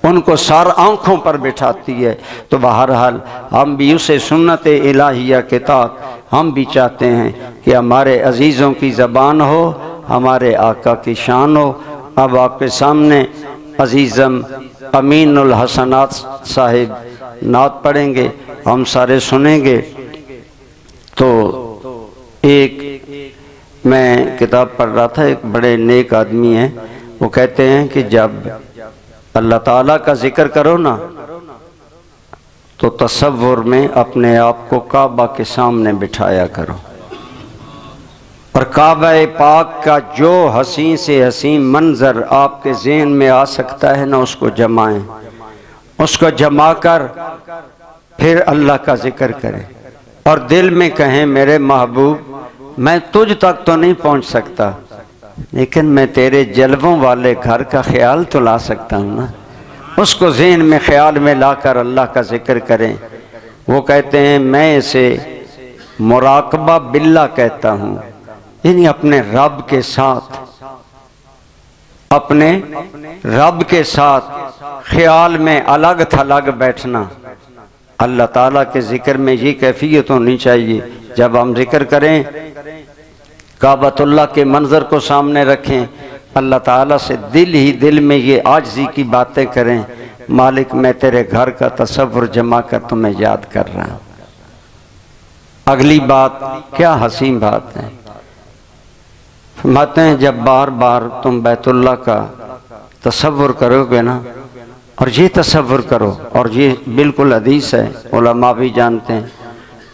ان کو سار آنکھوں پر بٹھاتی ہے۔ تو بہرحال ہم بھی اسے سنت الہیہ کے تحت ہم بھی چاہتے ہیں کہ ہمارے عزیزوں کی زبان ہو، ہمارے آقا کی شان ہو۔ اب آپ کے سامنے عزیزم امین الحسنات صاحب نعت پڑھیں گے، ہم سارے سنیں گے۔ تو ایک میں کتاب پڑھ رہا تھا، ایک بڑے نیک آدمی ہیں، وہ کہتے ہیں کہ جب اللہ تعالیٰ کا ذکر کرو نا تو تصور میں اپنے آپ کو کعبہ کے سامنے بٹھایا کرو، اور کعبہ پاک کا جو حسین سے حسین منظر آپ کے ذہن میں آ سکتا ہے نا، اس کو جمائیں، اس کو جما کر پھر اللہ کا ذکر کریں، اور دل میں کہیں میرے محبوب میں تجھ تک تو نہیں پہنچ سکتا، لیکن میں تیرے جلووں والے گھر کا خیال تو لا سکتا ہوں نا۔ اس کو ذہن میں خیال میں لا کر اللہ کا ذکر کریں۔ وہ کہتے ہیں میں اسے مراقبہ باللہ کہتا ہوں، یعنی اپنے رب کے ساتھ، اپنے رب کے ساتھ خیال میں الگ تھلگ بیٹھنا۔ اللہ تعالیٰ کے ذکر میں یہ کیفیت ہونی چاہیے، جب ہم ذکر کریں کعبۃ اللہ کے منظر کو سامنے رکھیں، اللہ تعالیٰ سے دل ہی دل میں یہ عاجزی کی باتیں کریں، مالک میں تیرے گھر کا تصور جما کر تمہیں یاد کر رہا ہوں۔ اگلی بات کیا حسین بات ہے، فرماتے ہیں جب بار بار تم بیت اللہ کا تصور کرو گے نا، اور یہ تصور کرو، اور یہ بالکل حدیث ہے، علماء بھی جانتے ہیں،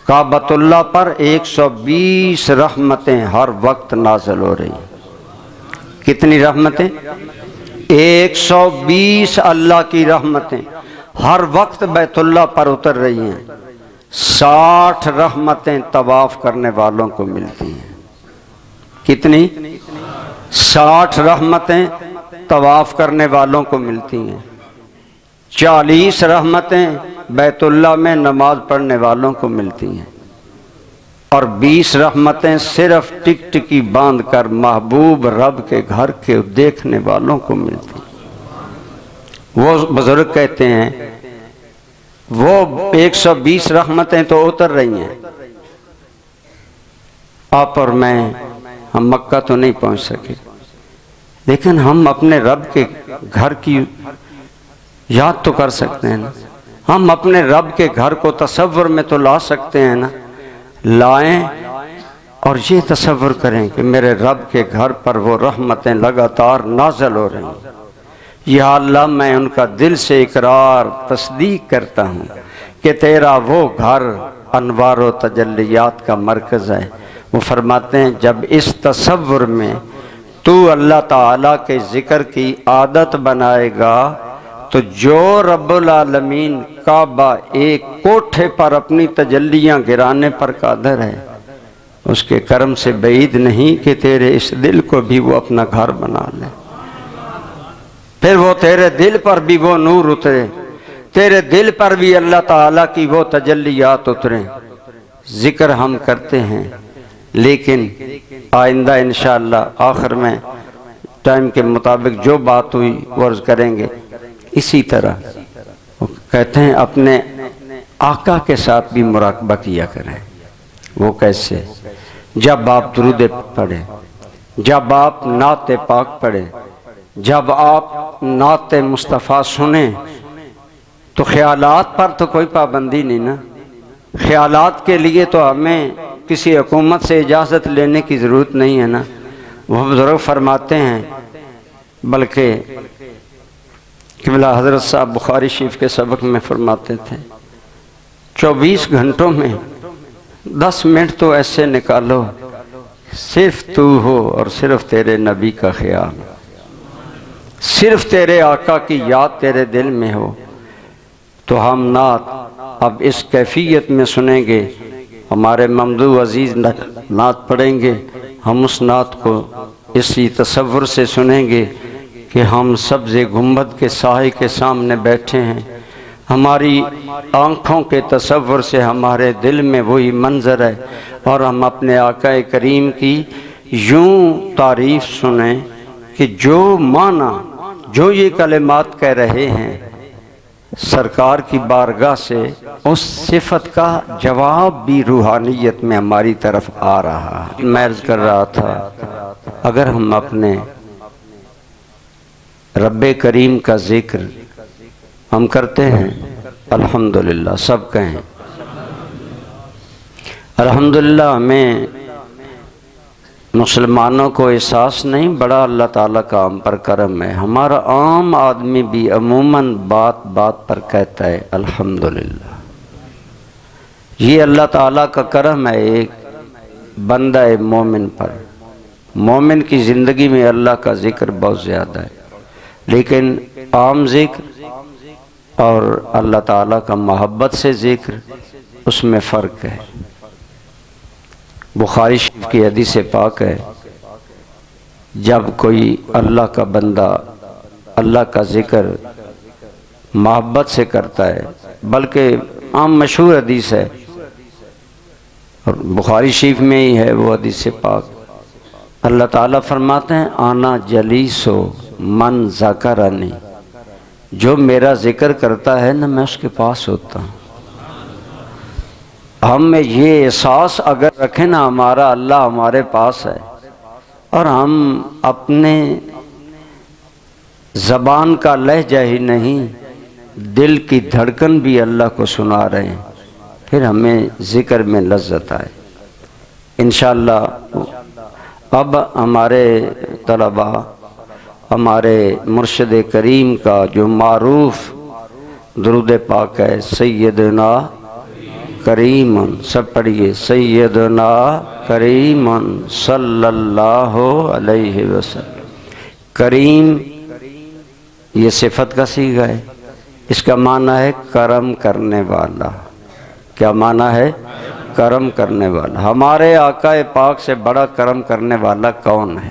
کعبۃ اللہ پر 120 رحمتیں ہر وقت نازل ہو رہی ہیں۔ کتنی رحمتیں؟ 120 اللہ کی رحمتیں ہر وقت بیت اللہ پر اتر رہی ہیں۔ 60 رحمتیں طواف کرنے والوں کو ملتی ہیں۔ کتنی؟ 60 رحمتیں طواف کرنے والوں کو ملتی ہیں۔ 40 رحمتیں بیت اللہ میں نماز پڑھنے والوں کو ملتی ہیں، اور 20 رحمتیں صرف ٹکٹکی باندھ کر محبوب رب کے گھر کے دیکھنے والوں کو ملتی ہیں۔ وہ بزرگ کہتے ہیں وہ 120 رحمتیں تو اتر رہی ہیں، آپ اور میں ہم مکہ تو نہیں پہنچ سکے، لیکن ہم اپنے رب کے گھر کی یاد تو کر سکتے ہیں نا، ہم اپنے رب کے گھر کو تصور میں تو لا سکتے ہیں نا، لائیں اور یہ تصور کریں کہ میرے رب کے گھر پر وہ رحمتیں لگاتار نازل ہو رہی ہیں۔ یا اللہ میں ان کا دل سے اقرار تصدیق کرتا ہوں کہ تیرا وہ گھر انوار و تجلیات کا مرکز ہے۔ وہ فرماتے ہیں جب اس تصور میں تو اللہ تعالیٰ کے ذکر کی عادت بنائے گا تو جو رب العالمین کعبہ ایک کوٹھے پر اپنی تجلیاں گرانے پر قادر ہے، اس کے کرم سے بعید نہیں کہ تیرے اس دل کو بھی وہ اپنا گھر بنا لے، پھر وہ تیرے دل پر بھی وہ نور اترے، تیرے دل پر بھی اللہ تعالیٰ کی وہ تجلیات اتریں۔ ذکر ہم کرتے ہیں، لیکن آئندہ انشاءاللہ آخر میں ٹائم کے مطابق جو بات ہوئی وہ عرض کریں گے۔ اسی طرح وہ کہتے ہیں اپنے آقا کے ساتھ بھی مراقبہ کیا کریں۔ وہ کیسے؟ جب آپ درود پڑھیں، جب آپ نعت پاک پڑھیں، جب آپ نعت مصطفیٰ سنیں تو خیالات پر تو کوئی پابندی نہیں نا۔ خیالات کے لیے تو ہمیں کسی حکومت سے اجازت لینے کی ضرورت نہیں ہے نا۔ وہ بزرگ فرماتے ہیں، بلکہ قبلہ حضرت صاحب بخاری شریف کے سبق میں فرماتے تھے 24 گھنٹوں میں 10 منٹ تو ایسے نکالو صرف تو ہو اور صرف تیرے نبی کا خیال، صرف تیرے آقا کی یاد تیرے دل میں ہو، تو ہم نعت اب اس کیفیت میں سنیں گے۔ ہمارے ممدوح عزیز نعت پڑھیں گے، ہم اس نعت کو اسی تصور سے سنیں گے کہ ہم سبز گنبد کے سائے کے سامنے بیٹھے ہیں، ہماری آنکھوں کے تصور سے ہمارے دل میں وہی منظر ہے، اور ہم اپنے آقا کریم کی یوں تعریف سنیں کہ جو معنی جو یہ کلمات کہہ رہے ہیں سرکار کی بارگاہ سے اس صفت کا جواب بھی روحانیت میں ہماری طرف آ رہا ہے۔ میں عرض کر رہا تھا اگر ہم اپنے رب کریم کا ذکر ہم کرتے ہیں، الحمدللہ سب کہیں الحمدللہ، ہمیں مسلمانوں کو احساس نہیں، بڑا اللہ تعالیٰ کا ہم پر کرم ہے۔ ہمارا عام آدمی بھی عموماً بات بات پر کہتا ہے الحمدللہ۔ یہ اللہ تعالیٰ کا کرم ہے ایک بندہ مومن پر۔ مومن کی زندگی میں اللہ کا ذکر بہت زیادہ ہے، لیکن عام ذکر اور اللہ تعالیٰ کا محبت سے ذکر اس میں فرق ہے۔ بخاری شریف کی حدیث پاک ہے، جب کوئی اللہ کا بندہ اللہ کا ذکر محبت سے کرتا ہے، بلکہ عام مشہور حدیث ہے اور بخاری شریف میں ہی ہے وہ حدیث پاک، اللہ تعالیٰ فرماتے ہیں آنا جلیسو من ذکرنی، جو میرا ذکر کرتا ہے نا میں اس کے پاس ہوتا ہوں۔ ہم میں یہ احساس اگر رکھیں نا ہمارا اللہ ہمارے پاس ہے، اور ہم اپنے زبان کا لہجہ ہی نہیں دل کی دھڑکن بھی اللہ کو سنا رہے ہیں، پھر ہمیں ذکر میں لذت آئے انشاءاللہ۔ اب ہمارے طلباء ہمارے مرشد کریم کا جو معروف درود پاک ہے سیدنا کریمن، سب پڑھیے سیدنا کریمن صلی اللہ علیہ وسلم۔ کریم یہ صفت کا صیغہ ہے، اس کا معنی ہے کرم کرنے والا۔ کیا معنی ہے؟ کرم کرنے والا۔ ہمارے آقا پاک سے بڑا کرم کرنے والا کون ہے؟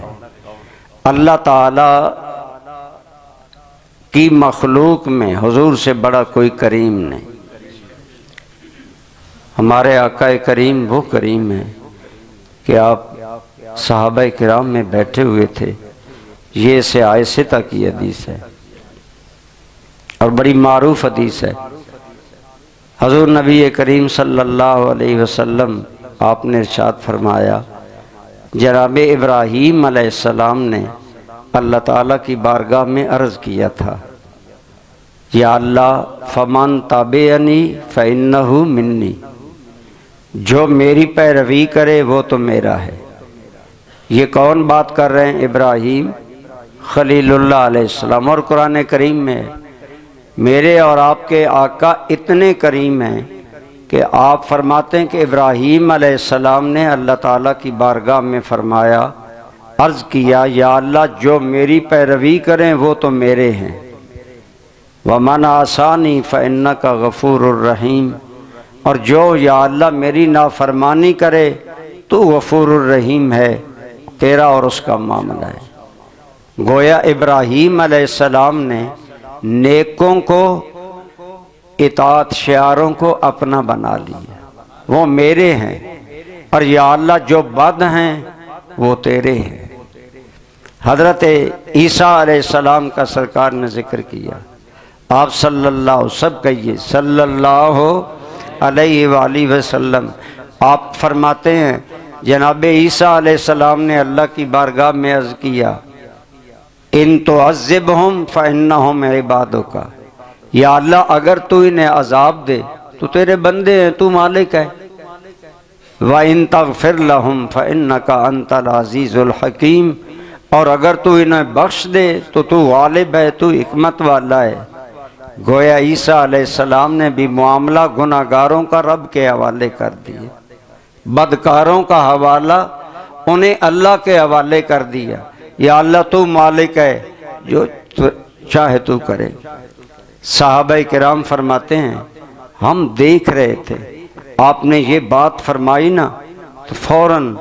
اللہ تعالی کی مخلوق میں حضور سے بڑا کوئی کریم نہیں۔ ہمارے آقا کریم وہ کریم ہے کہ آپ صحابہ کرام میں بیٹھے ہوئے تھے، یہ سے عائشہ کی حدیث ہے اور بڑی معروف حدیث ہے۔ حضور نبی کریم صلی اللہ علیہ وسلم آپ نے ارشاد فرمایا، جناب ابراہیم علیہ السلام نے اللہ تعالیٰ کی بارگاہ میں عرض کیا تھا، یا اللہ فمن تابعنی فإنہ منی، جو میری پیروی کرے وہ تو میرا ہے۔ یہ کون بات کر رہے ہیں؟ ابراہیم خلیل اللہ علیہ السلام، اور قرآن کریم میں میرے اور آپ کے آقا اتنے کریم ہیں کہ آپ فرماتے ہیں کہ ابراہیم علیہ السلام نے اللہ تعالیٰ کی بارگاہ میں فرمایا، عرض کیا یا اللہ جو میری پیروی کریں وہ تو میرے ہیں، وَمَنْ عَصَانِي فَإِنَّكَ غَفُورٌ الرحیم، اور جو یا اللہ میری نافرمانی کرے تو غفور الرحیم ہے، تیرا اور اس کا معاملہ ہے۔ گویا ابراہیم علیہ السلام نے نیکوں کو اطاعت شیاروں کو اپنا بنا لیا، وہ میرے ہیں، اور یا اللہ جو بد ہیں وہ تیرے ہیں۔ حضرت عیسیٰ علیہ السلام کا سرکار نے ذکر کیا، آپ صلی اللہ، سب کہیے صلی اللہ علیہ وآلہ وسلم۔ آپ فرماتے ہیں جناب عیسیٰ علیہ السلام نے اللہ کی بارگاہ میں عرض کیا، ان تعذبہم فإنہم عبادک، یا اللہ اگر تو انہیں عذاب دے تو تیرے بندے ہیں، تو مالک ہے، وَإِن تَغْفِرْ لَهُمْ فَإِنَّكَ أَنْتَ الْعَزِيزُ الْحَكِيمُ، اور اگر تو انہیں بخش دے تو تو غالب ہے، تو حکمت والا ہے۔ گویا عیسیٰ علیہ السلام نے بھی معاملہ گناہگاروں کا رب کے حوالے کر دیا، بدکاروں کا حوالہ انہیں اللہ کے حوالے کر دیا، یا اللہ تو مالک ہے، جو چاہے تو کرے۔ صحابہ کرام فرماتے ہیں ہم دیکھ رہے تھے، آپ نے یہ بات فرمائی نا تو فوراً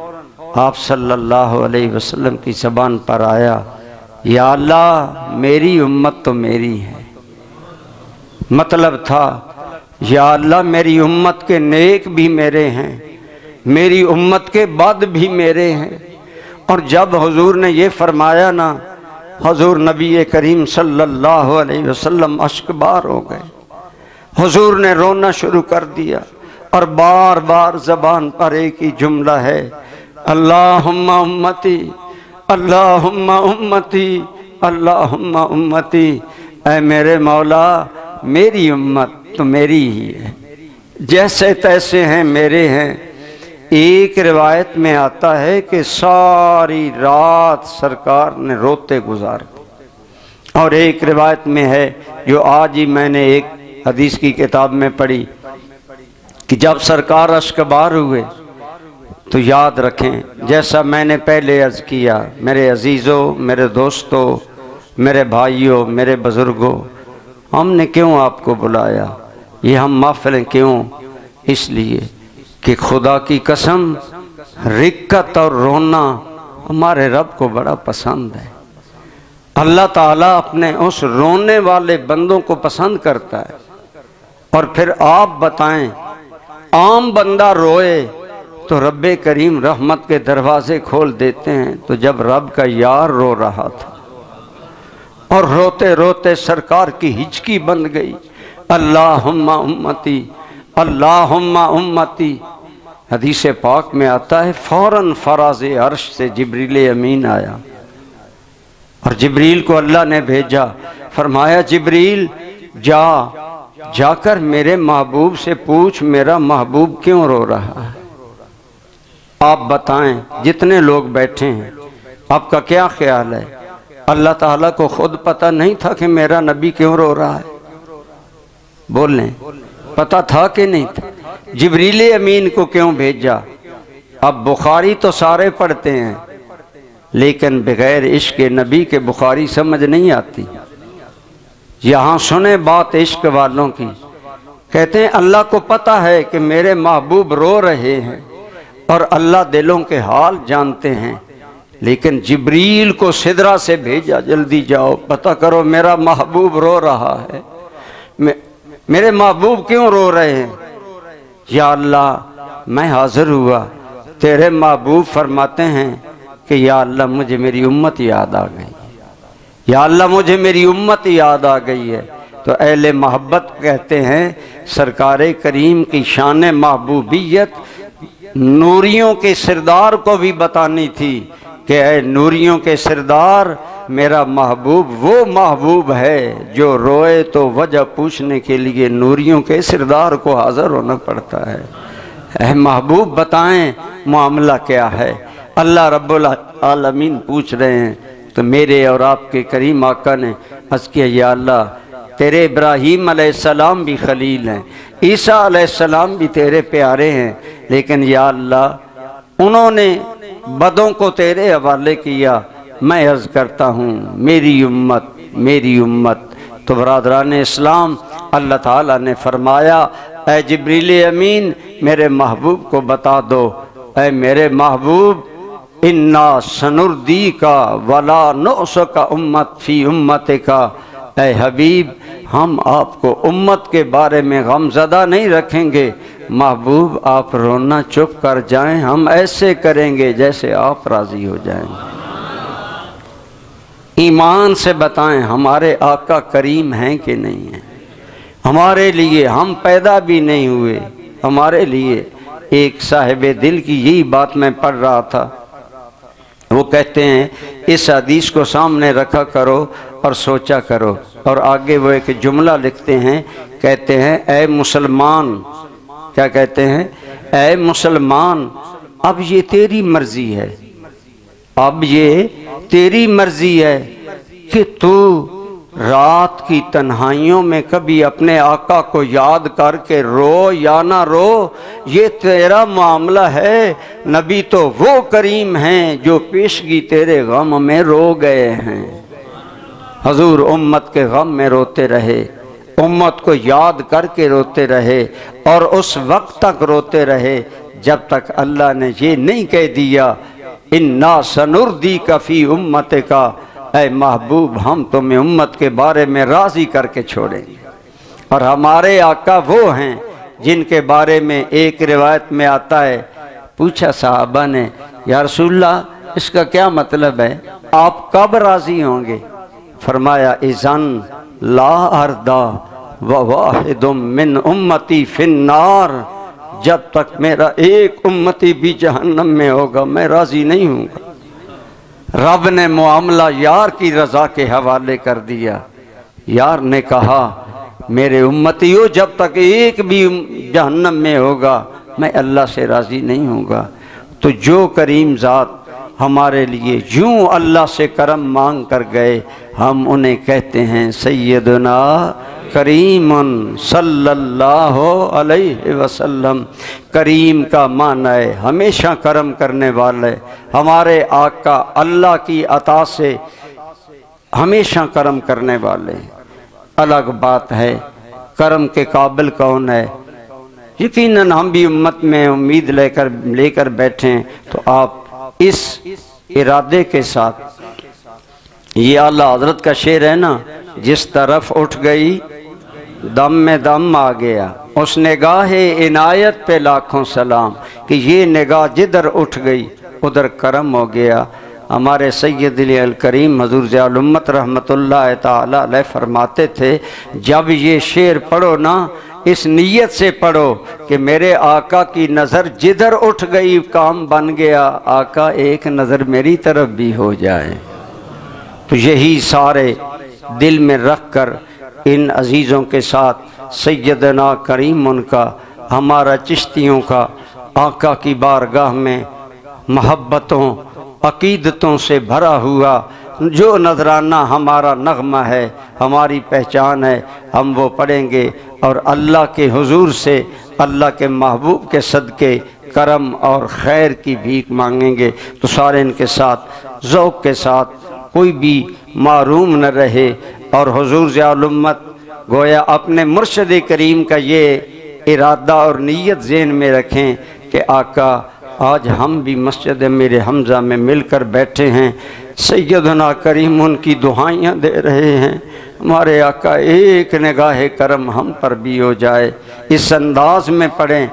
آپ صلی اللہ علیہ وسلم کی زبان پر آیا، یا اللہ میری امت تو میری ہے۔ مطلب تھا یا اللہ میری امت کے نیک بھی میرے ہیں، میری امت کے بد بھی میرے ہیں۔ اور جب حضور نے یہ فرمایا نا، حضور نبی کریم صلی اللہ علیہ وسلم اشک بار ہو گئے، حضور نے رونا شروع کر دیا، اور بار بار زبان پر ایک ہی جملہ ہے، اللہم امتی، اللہم امتی، اللہم امتی۔ اے میرے مولا میری امت تو میری ہی ہے، جیسے تیسے ہیں میرے ہیں۔ ایک روایت میں آتا ہے کہ ساری رات سرکار نے روتے گزار، اور ایک روایت میں ہے جو آج ہی میں نے ایک حدیث کی کتاب میں پڑھی کہ جب سرکار اشکبار ہوئے تو یاد رکھیں، جیسا میں نے پہلے عرض کیا، میرے عزیزوں، میرے دوستوں، میرے بھائیوں، میرے بزرگوں، ہم نے کیوں آپ کو بلایا؟ یہ ہم محفلیں کیوں؟ اس لیے کہ خدا کی قسم رکت اور رونا ہمارے رب کو بڑا پسند ہے۔ اللہ تعالیٰ اپنے اس رونے والے بندوں کو پسند کرتا ہے۔ اور پھر آپ بتائیں، عام بندہ روئے تو رب کریم رحمت کے دروازے کھول دیتے ہیں، تو جب رب کا یار رو رہا تھا اور روتے روتے سرکار کی ہچکی بند گئی، اللہم امتی، اللہم امتی، حدیث پاک میں آتا ہے فوراً فراز عرش سے جبریل امین آیا، اور جبریل کو اللہ نے بھیجا، فرمایا جبریل جا کر میرے محبوب سے پوچھ میرا محبوب کیوں رو رہا ہے۔ آپ بتائیں جتنے لوگ بیٹھے ہیں آپ کا کیا خیال ہے؟ اللہ تعالیٰ کو خود پتہ نہیں تھا کہ میرا نبی کیوں رو رہا ہے؟ بولیں، پتہ تھا کہ نہیں تھا؟ جبریل امین کو کیوں بھیجا؟ اب بخاری تو سارے پڑھتے ہیں، لیکن بغیر عشق نبی کے بخاری سمجھ نہیں آتی۔ یہاں سنیں بات عشق والوں کی، کہتے ہیں اللہ کو پتہ ہے کہ میرے محبوب رو رہے ہیں، اور اللہ دلوں کے حال جانتے ہیں، لیکن جبریل کو سدرہ سے بھیجا، جلدی جاؤ پتہ کرو میرا محبوب رو رہا ہے، میرے محبوب کیوں رو رہے ہیں؟ یا اللہ میں حاضر ہوا، تیرے محبوب فرماتے ہیں کہ یا اللہ مجھے میری امت یاد آ گئی، یا اللہ مجھے میری امت یاد آ گئی ہے۔ تو اہل محبت کہتے ہیں سرکار کریم کی شان محبوبیت نوریوں کے سردار کو بھی بتانی تھی کہ اے نوریوں کے سردار، میرا محبوب وہ محبوب ہے جو روئے تو وجہ پوچھنے کے لیے نوریوں کے سردار کو حاضر ہونا پڑتا ہے۔ اے محبوب بتائیں معاملہ کیا ہے؟ اللہ رب العالمین پوچھ رہے ہیں، تو میرے اور آپ کے کریم آقا نے عرض کیا یا اللہ تیرے ابراہیم علیہ السلام بھی خلیل ہیں، عیسیٰ علیہ السلام بھی تیرے پیارے ہیں، لیکن یا اللہ انہوں نے بدوں کو تیرے حوالے کیا، میں عرض کرتا ہوں میری امت میری امت۔ تو برادران اسلام اللہ تعالیٰ نے فرمایا اے جبریل امین میرے محبوب کو بتا دو، اے میرے محبوب انا سنردیک ولا نؤسک امت فی امتک، اے حبیب ہم آپ کو امت کے بارے میں غم زدہ نہیں رکھیں گے، محبوب آپ رونا چپ کر جائیں، ہم ایسے کریں گے جیسے آپ راضی ہو جائیں۔ ایمان سے بتائیں ہمارے آقا کریم ہیں کہ نہیں ہیں؟ ہمارے لیے، ہم پیدا بھی نہیں ہوئے، ہمارے لیے ایک صاحب دل کی یہی بات میں پڑھ رہا تھا، وہ کہتے ہیں اس حدیث کو سامنے رکھا کرو اور سوچا کرو، اور آگے وہ ایک جملہ لکھتے ہیں، کہتے ہیں اے مسلمان، کیا کہتے ہیں؟ اے مسلمان، اب یہ تیری مرضی ہے، اب یہ تیری مرضی ہے کہ تو رات کی تنہائیوں میں کبھی اپنے آقا کو یاد کر کے رو یا نہ رو، یہ تیرا معاملہ ہے۔ نبی تو وہ کریم ہیں جو پیشگی تیرے غم میں رو گئے ہیں۔ حضور امت کے غم میں روتے رہے، امت کو یاد کر کے روتے رہے، اور اس وقت تک روتے رہے جب تک اللہ نے یہ نہیں کہہ دیا اِنَّا سَنُرْضِيكَ فِي أُمَّتِكَ، اے محبوب ہم تمہیں امت کے بارے میں راضی کر کے چھوڑیں گے۔ اور ہمارے آقا وہ ہیں جن کے بارے میں ایک روایت میں آتا ہے، پوچھا صحابہ نے یا رسول اللہ اس کا کیا مطلب ہے، آپ کب راضی ہوں گے؟ فرمایا اِذَنْ لَا أَرْضَى وَوَاحِدٌ مِّنْ أُمَّتِي فِي النَّارِ، جب تک میرا ایک امتی بھی جہنم میں ہوگا میں راضی نہیں ہوں گا۔ رب نے معاملہ یار کی رضا کے حوالے کر دیا۔ یار نے کہا میرے امتیوں جب تک ایک بھی جہنم میں ہوگا میں اللہ سے راضی نہیں ہوں گا۔ تو جو کریم ذات ہمارے لیے یوں اللہ سے کرم مانگ کر گئے، ہم انہیں کہتے ہیں سیدنا کریم صلی اللہ علیہ وسلم۔ کریم کا معنی ہے ہمیشہ کرم کرنے والے۔ ہمارے آقا اللہ کی عطا سے ہمیشہ کرم کرنے والے۔ الگ بات ہے کرم کے قابل کون ہے؟ یقیناً ہم بھی امت میں امید لے کر بیٹھیں تو آپ اس ارادے کے ساتھ، یہ اعلیٰ حضرت کا شعر ہے نا، جس طرف اٹھ گئی دم میں دم آ گیا، اس نگاہ عنایت پہ لاکھوں سلام، کہ یہ نگاہ جدھر اٹھ گئی ادھر کرم ہو گیا۔ ہمارے سید علی الکریم حضور ضیاء الامت رحمت اللہ تعالی علیہ فرماتے تھے جب یہ شعر پڑھو نا اس نیت سے پڑھو کہ میرے آقا کی نظر جدھر اٹھ گئی کام بن گیا، آقا ایک نظر میری طرف بھی ہو جائے۔ تو یہی سارے دل میں رکھ کر ان عزیزوں کے ساتھ سیدنا کریم ان کا، ہمارا چشتیوں کا آقا کی بارگاہ میں محبتوں عقیدتوں سے بھرا ہوا جو نذرانہ ہمارا نغمہ ہے، ہماری پہچان ہے، ہم وہ پڑھیں گے اور اللہ کے حضور سے اللہ کے محبوب کے صدقے کرم اور خیر کی بھیک مانگیں گے۔ تو سارے ان کے ساتھ ذوق کے ساتھ کوئی بھی معروم نہ رہے، اور حضور ضیاء الامت گویا اپنے مرشد کریم کا یہ ارادہ اور نیت ذہن میں رکھیں کہ آقا آج ہم بھی مسجد امیر حمزہ میں مل کر بیٹھے ہیں، سیدنا کریم ان کی دعائیاں دے رہے ہیں، ہمارے آقا ایک نگاہ کرم ہم پر بھی ہو جائے۔ اس انداز میں پڑھیں،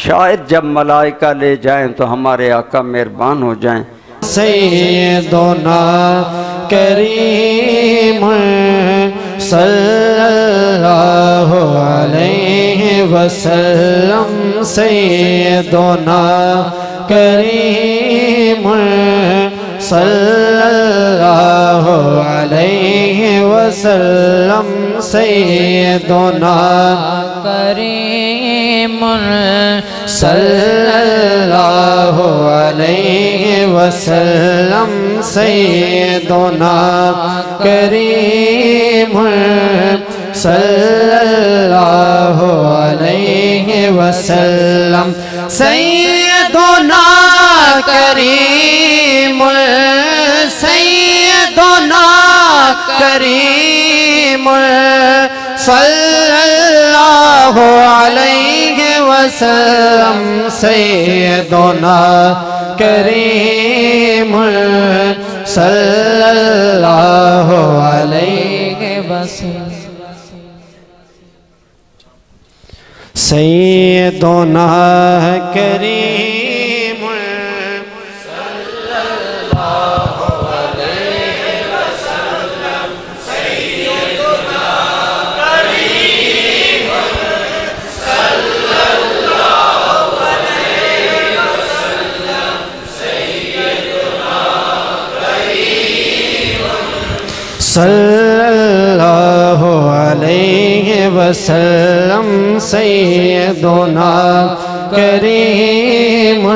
شاید جب ملائکہ لے جائیں تو ہمارے آقا مہربان ہو جائیں۔ سیدنا کریم صلی اللہ علیہ وسلم، سیدنا کریم صلی اللہ علیہ وسلم، سیدنا کریم صلی اللہ علیہ وسلم، سیدنا کریم صلی اللہ علیہ وسلم، سیدنا کریم سیدنا کریم صلی اللہ علیہ وسلم، سیدنا کریم صلی اللہ علیہ وسلم، سیدنا کریم صلی اللہ علیہ وسلم سیدنا کریم صلی اللہ علیہ وسلم سیدنا کریم صلی اللہ علیہ وسلم سیدنا کریم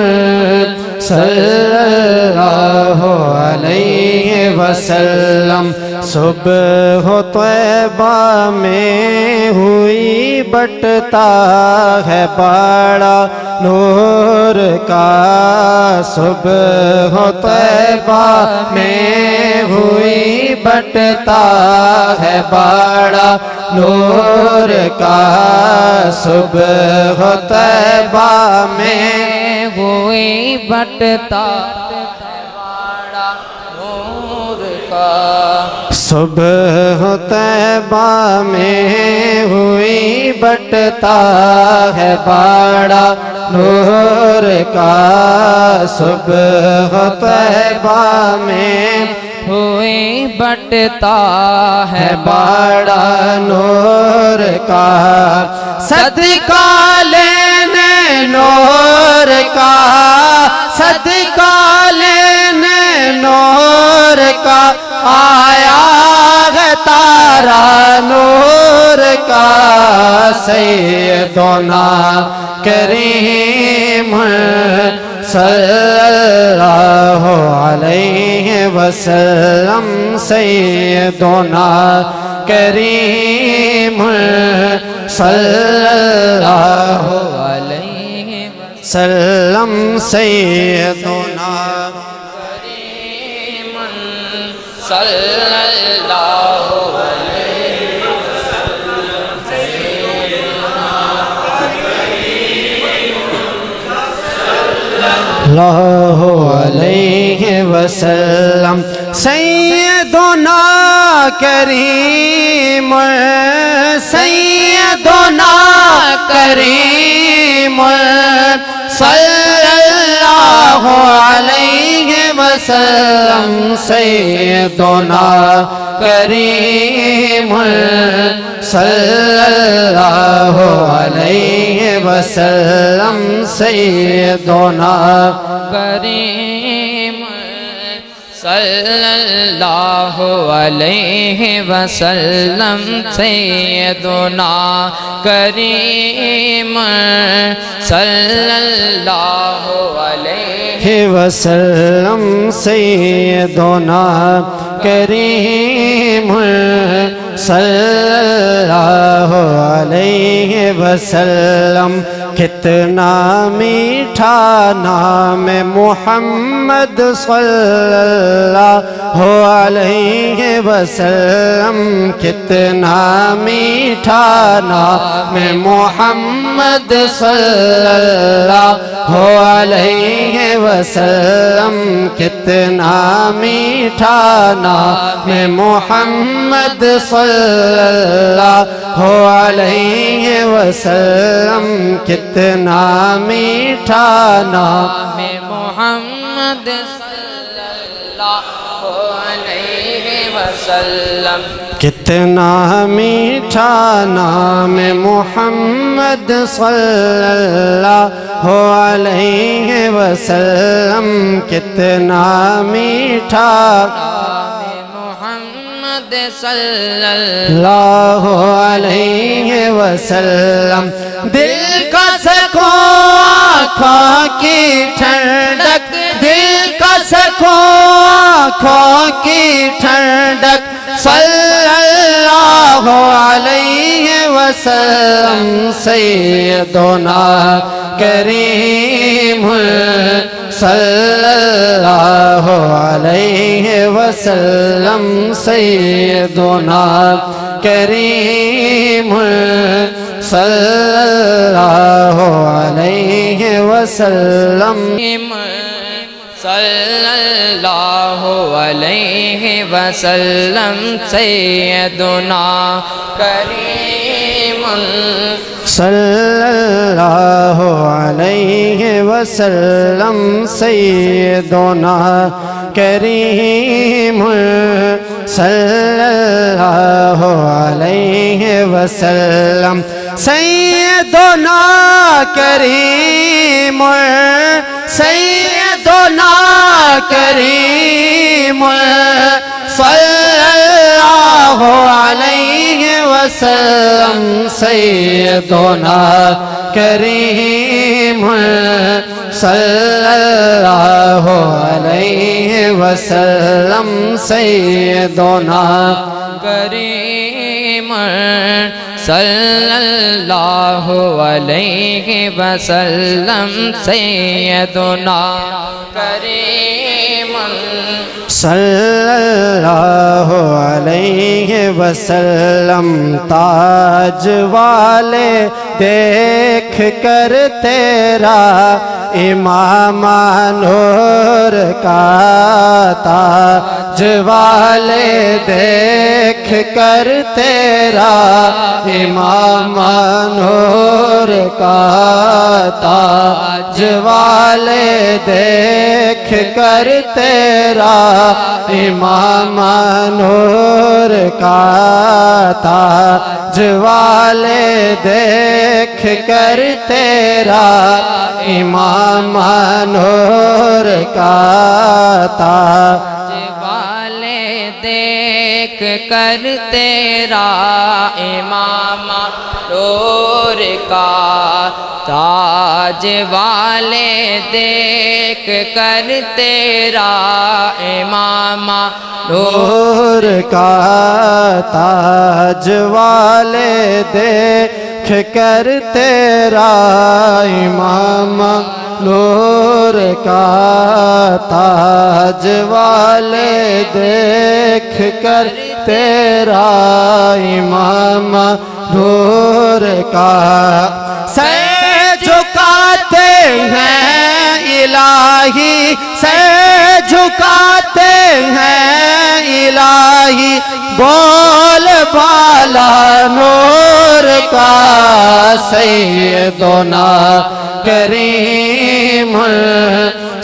صلی اللہ علیہ وسلم صبح طیبہ میں ہوئی بٹتا ہے بڑا نور کا صبح طیبہ میں ہوئی بٹتا ہے بڑا نور کا صبح طیبہ میں ہوئی بٹتا بڑا نور کا صبح طیبہ میں ہوئی بٹتا ہے بڑا نور کا صبح طیبہ میں ہوئی بٹتا ہے بڑا نور کا صدقہ لینے نور کا صدقہ لینے نور کا آیا ہے تارا نور کا سیدنا کریم صلی اللہ علیہ وسلم سیدنا کریم صلی اللہ علیہ وسلم سیدنا کریم صلی اللہ علیہ وسلم سیدنا اللہ علیہ وسلم سیدنا کریم سیدنا کریم صلی اللہ علیہ وسلم سیدنا کریم صلی اللہ علیہ وسلم سیدنا کریم صلی اللہ علیہ وسلم سیدنا کریم صلی اللہ علیہ وسلم سیدنا کریم صلی اللہ علیہ وسلم کتنا میٹھا نام محمد صلی اللہ علیہ وسلم کتنا میٹھا نام محمد صلی اللہ علیہ وسلم کتنا میٹھا نام محمد صلی اللہ علیہ وسلم کتنا میٹھا نام محمد صلی اللہ علیہ وسلم کتنا میٹھا نام محمد صلی اللہ علیہ وسلم کتنا میٹھا محمد صلی اللہ علیہ وسلم دل کا سکون آنکھوں کی ٹھنڈک دل کا سکون آنکھوں کی ٹھنڈک صلی اللہ علیہ وسلم سیدنا کریم صلی اللہ علیہ وسلم سیدنا کریم صلی اللہ علیہ وسلم صلی اللہ علیہ وسلم سیدنا کریم صلی اللہ علیہ وسلم سیدنا کریم صلی اللہ علیہ وسلم سیدنا کریم سیدنا کریم صلی اللہ علیہ وسلم سیدنا کریم صلی اللہ علیہ وسلم سیدنا کریم صلی اللہ علیہ وسلم سیدنا کریم صلی اللہ علیہ وسلم تاج والے دیکھ کر تیرا امام نور کا تاج والے دیکھ کر تیرا امام نور کا تاج والے دیکھ کر تیرا امام نور کا تاج والے دیکھ کر تیرا امام نور کا تاج والے دیکھ کر تیرا امام نور کا تاج والے دیکھ کر تیرا امام نور کا تاج والے دیکھ کر تیرا امام نور کا تاج والے دیکھ کر تیرا امام نور کا سر جھکاتے ہیں الہی سر جھکاتے ہیں الہی بول بالا نور کا سیدنا کریم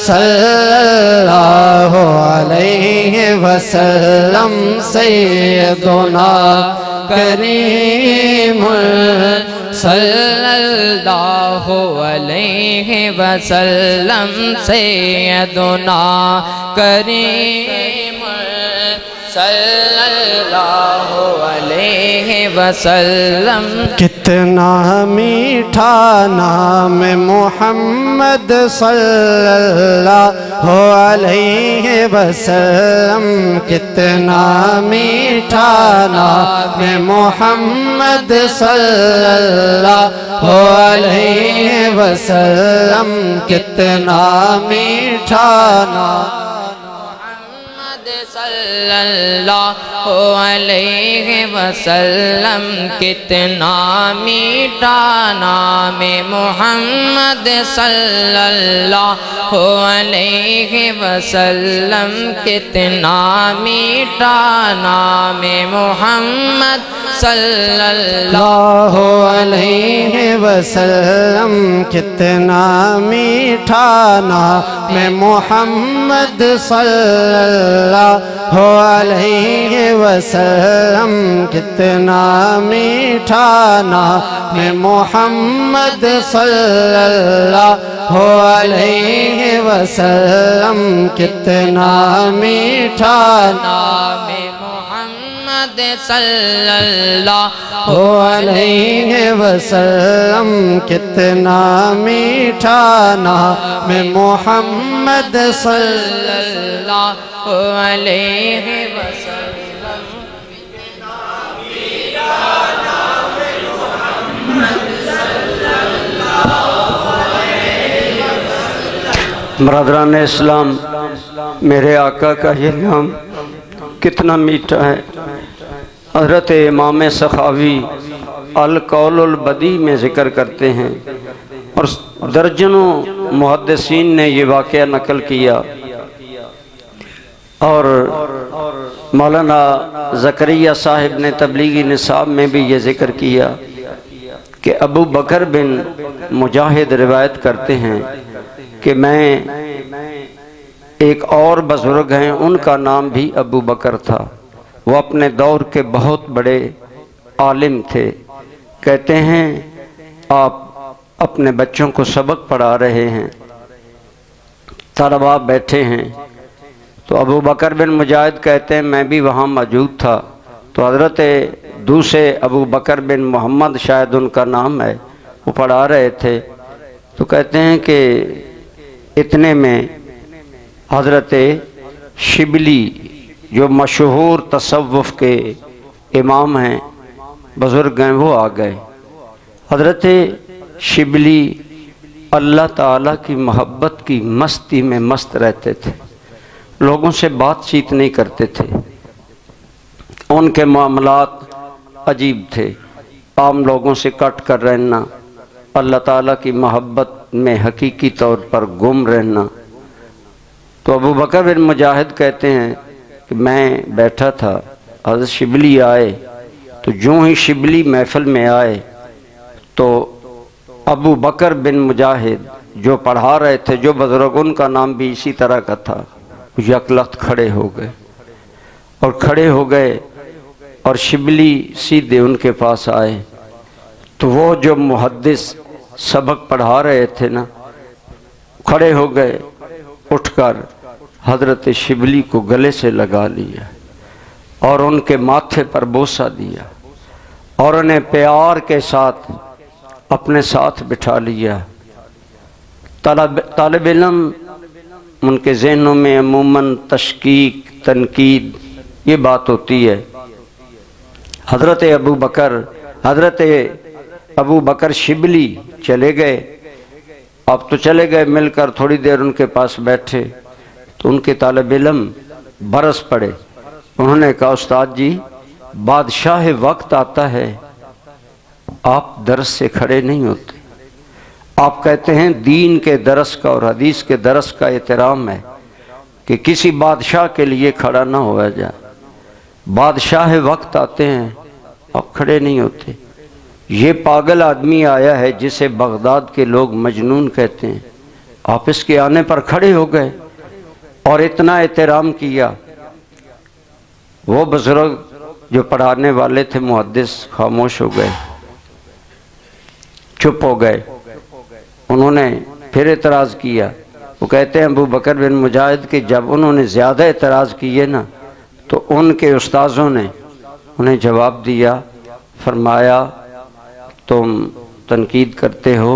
صلی اللہ علیہ وسلم سیدنا کریم صلی اللہ علیہ وسلم سیدنا کریم صلی اللہ علیہ وسلم کتنا میٹھا نام محمد صلی اللہ علیہ وسلم کتنا میٹھا نام محمد صلی اللہ علیہ وسلم کتنا میٹھا نام صلی اللہ علیہ وسلم کتنا میٹھا نام محمد صلی اللہ علیہ وسلم کتنا میٹھا نام محمد صلی اللہ علیہ وسلم کتنا میٹھا نام محمد صلی اللہ علیہ وسلم کتنا میٹھا نام محمد صلی اللہ علیہ وسلم کتنا میٹھا نام محمد صلی اللہ علیہ وسلم کتنا میٹھا نام محمد صلی اللہ علیہ وسلم برادران اسلام، میرے آقا کا یہ نام کتنا میٹھا ہے۔ حضرت امام سخاوی القول البدی میں ذکر کرتے ہیں اور درجنوں محدثین نے یہ واقعہ نقل کیا، اور مولانا زکریا صاحب نے تبلیغی نصاب میں بھی یہ ذکر کیا کہ ابو بکر بن مجاہد روایت کرتے ہیں کہ میں ایک اور بزرگ ہیں، ان کا نام بھی ابو بکر تھا، وہ اپنے دور کے بہت بڑے عالم تھے۔ کہتے ہیں آپ اپنے بچوں کو سبق پڑھا رہے ہیں، طلباء بیٹھے ہیں، تو ابو بکر بن مجاہد کہتے ہیں میں بھی وہاں موجود تھا، تو حضرت دوسرے ابو بکر بن محمد شاید ان کا نام ہے، وہ پڑھا رہے تھے، تو کہتے ہیں کہ اتنے میں حضرت شبلی جو مشہور تصوف کے امام ہیں، بزرگ ہیں، وہ آ گئے۔ حضرت شبلی اللہ تعالیٰ کی محبت کی مستی میں مست رہتے تھے، لوگوں سے بات چیت نہیں کرتے تھے، ان کے معاملات عجیب تھے، عام لوگوں سے کٹ کر رہنا، اللہ تعالیٰ کی محبت میں حقیقی طور پر گم رہنا۔ تو ابو بکر بن مجاہد کہتے ہیں کہ میں بیٹھا تھا، حضرت شبلی آئے، تو جو ہی شبلی محفل میں آئے تو ابو بکر بن مجاہد جو پڑھا رہے تھے، جو بزرگ ان کا نام بھی اسی طرح کا تھا، یک لخت کھڑے ہو گئے اور شبلی سیدھے ان کے پاس آئے، تو وہ جو محدث سبق پڑھا رہے تھے نا، کھڑے ہو گئے، اٹھ کر حضرت شبلی کو گلے سے لگا لیا اور ان کے ماتھے پر بوسہ دیا اور انہیں پیار کے ساتھ اپنے ساتھ بٹھا لیا۔ طالب علم ان کے ذہنوں میں عموماً تشکیک، تنقید، یہ بات ہوتی ہے۔ حضرت ابو بکر شبلی چلے گئے، اب تو چلے گئے، مل کر تھوڑی دیر ان کے پاس بیٹھے، تو ان کے طالب علم برس پڑے، انہوں نے کہا استاد جی بادشاہ وقت آتا ہے، آپ درس سے کھڑے نہیں ہوتے، آپ کہتے ہیں دین کے درس کا اور حدیث کے درس کا احترام ہے کہ کسی بادشاہ کے لیے کھڑا نہ ہوا جائے، بادشاہ وقت آتے ہیں آپ کھڑے نہیں ہوتے۔ یہ پاگل آدمی آیا ہے جسے بغداد کے لوگ مجنون کہتے ہیں، آپ اس کے آنے پر کھڑے ہو گئے اور اتنا احترام کیا۔ وہ بزرگ جو پڑھانے والے تھے محدث خاموش ہو گئے، چپ ہو گئے۔ انہوں نے پھر اعتراض کیا، وہ کہتے ہیں ابو بکر بن مجاہد کہ جب انہوں نے زیادہ اعتراض کیے نا، تو ان کے استاذوں نے انہیں جواب دیا، فرمایا تم تنقید کرتے ہو،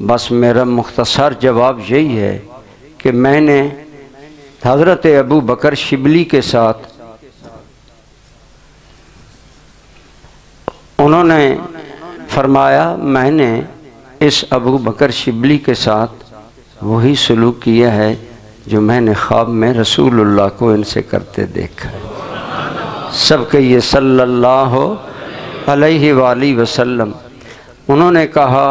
بس میرا مختصر جواب یہی ہے کہ میں نے حضرت ابو بکر شبلی کے ساتھ، انہوں نے فرمایا میں نے اس ابو بکر شبلی کے ساتھ وہی سلوک کیا ہے جو میں نے خواب میں رسول اللہ کو ان سے کرتے دیکھا ہے۔ سب کہیے صلی اللہ علیہ وآلہ وسلم۔ انہوں نے کہا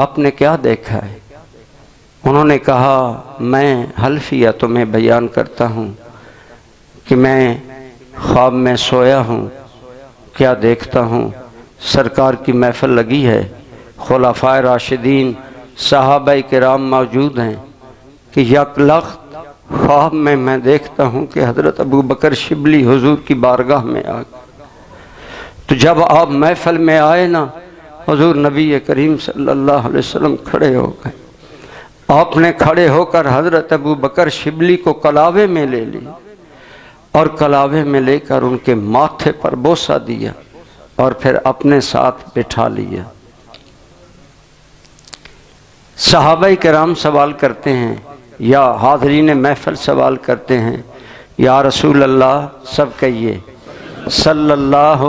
آپ نے کیا دیکھا ہے؟ انہوں نے کہا میں حلفیہ تمہیں بیان کرتا ہوں کہ میں خواب میں سویا ہوں، کیا دیکھتا ہوں، سرکار کی محفل لگی ہے، خلفائے راشدین صحابہ کرام موجود ہیں، کہ یک لخت خواب میں دیکھتا ہوں کہ حضرت ابو بکر شبلی حضور کی بارگاہ میں آ گئے۔ تو جب آپ محفل میں آئے نا، حضور نبی کریم صلی اللہ علیہ وسلم کھڑے ہو گئے، آپ نے کھڑے ہو کر حضرت ابو بکر شبلی کو کلاوے میں لے لی اور کلاوے میں لے کر ان کے ماتھے پر بوسہ دیا اور پھر اپنے ساتھ بٹھا لیا۔ صحابہ کرام سوال کرتے ہیں یا حاضرین محفل سوال کرتے ہیں، یا رسول اللہ، سب کہیے صلی اللہ،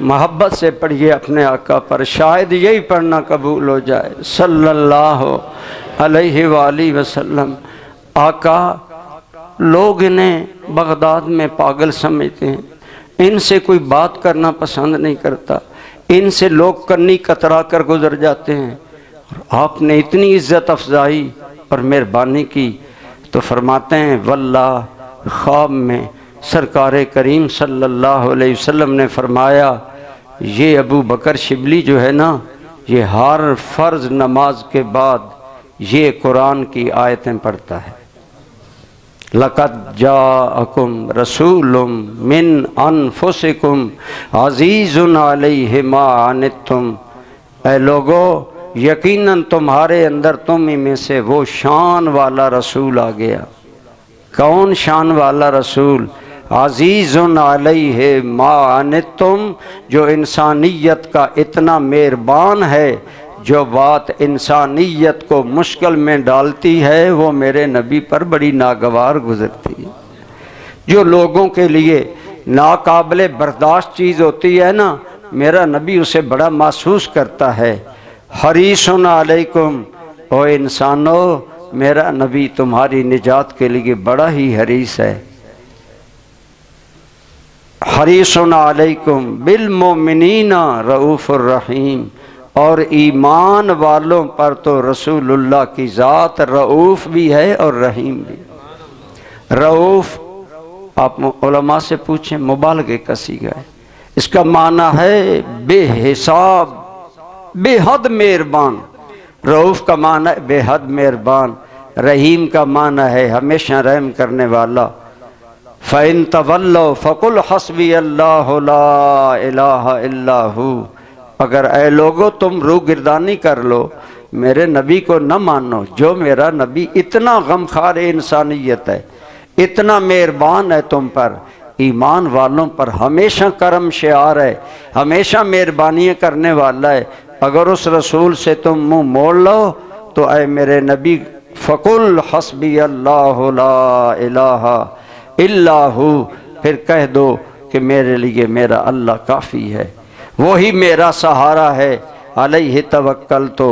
محبت سے پڑھیے اپنے آقا پر، شاید یہی پڑھنا قبول ہو جائے، صلی اللہ علیہ وآلہ وسلم۔ آقا لوگ انہیں بغداد میں پاگل سمجھتے ہیں، ان سے کوئی بات کرنا پسند نہیں کرتا، ان سے لوگ کنی کترا کر گزر جاتے ہیں، آپ نے اتنی عزت افزائی اور مہربانی کی، تو فرماتے ہیں واللہ خواب میں سرکار کریم صلی اللہ علیہ وسلم نے فرمایا یہ ابو بکر شبلی جو ہے نا، یہ ہر فرض نماز کے بعد یہ قرآن کی آیتیں پڑھتا ہے۔ لَقَدْ جَاءَكُمْ رَسُولٌ مِّنْ أَنفُسِكُمْ عَزِيزٌ عَلَيْهِ مَا عَنِتُّمْ، اے لوگو یقیناً تمہارے اندر تم ہی میں سے وہ شان والا رسول آ گیا۔ کون شان والا رسول؟ عزیز علیہ ما عنتم، جو انسانیت کا اتنا مہربان ہے، جو بات انسانیت کو مشکل میں ڈالتی ہے وہ میرے نبی پر بڑی ناگوار گزرتی ہے۔ جو لوگوں کے لیے ناقابل برداشت چیز ہوتی ہے نا، میرا نبی اسے بڑا محسوس کرتا ہے۔ حریص علیکم، او انسانو، میرا نبی تمہاری نجات کے لیے بڑا ہی حریص ہے۔ حریص علیکم بالمؤمنین رؤوف الرحیم، اور ایمان والوں پر تو رسول اللہ کی ذات رؤوف بھی ہے اور رحیم بھی۔ رؤوف آپ علماء سے پوچھیں، مبالغے کا صیغہ ہے، اس کا معنی ہے بے حساب، بے حد مہربان۔ رؤوف کا معنی ہے بے حد مہربان، رحیم کا معنی ہے ہمیشہ رحم کرنے والا۔ فَإِن تَوَلَّوْا فَقُلْ حَسْبِيَ اللَّهُ لَا إِلَٰهَ إِلَّا هُوَ، اگر اے لوگو تم روگردانی کر لو، میرے نبی کو نہ مانو، جو میرا نبی اتنا غمخوار انسانیت ہے، اتنا مہربان ہے تم پر، ایمان والوں پر ہمیشہ کرم شعار ہے، ہمیشہ مہربانیاں کرنے والا ہے، اگر اس رسول سے تم منہ موڑ لو تو اے میرے نبی فَقُلْ حَسْبِيَ اللَّهُ لَا إِلَٰهَ إِلَّا هُوَ، پھر کہہ دو کہ میرے لیے میرا اللہ کافی ہے، وہی میرا سہارا ہے، علیہ توکلت،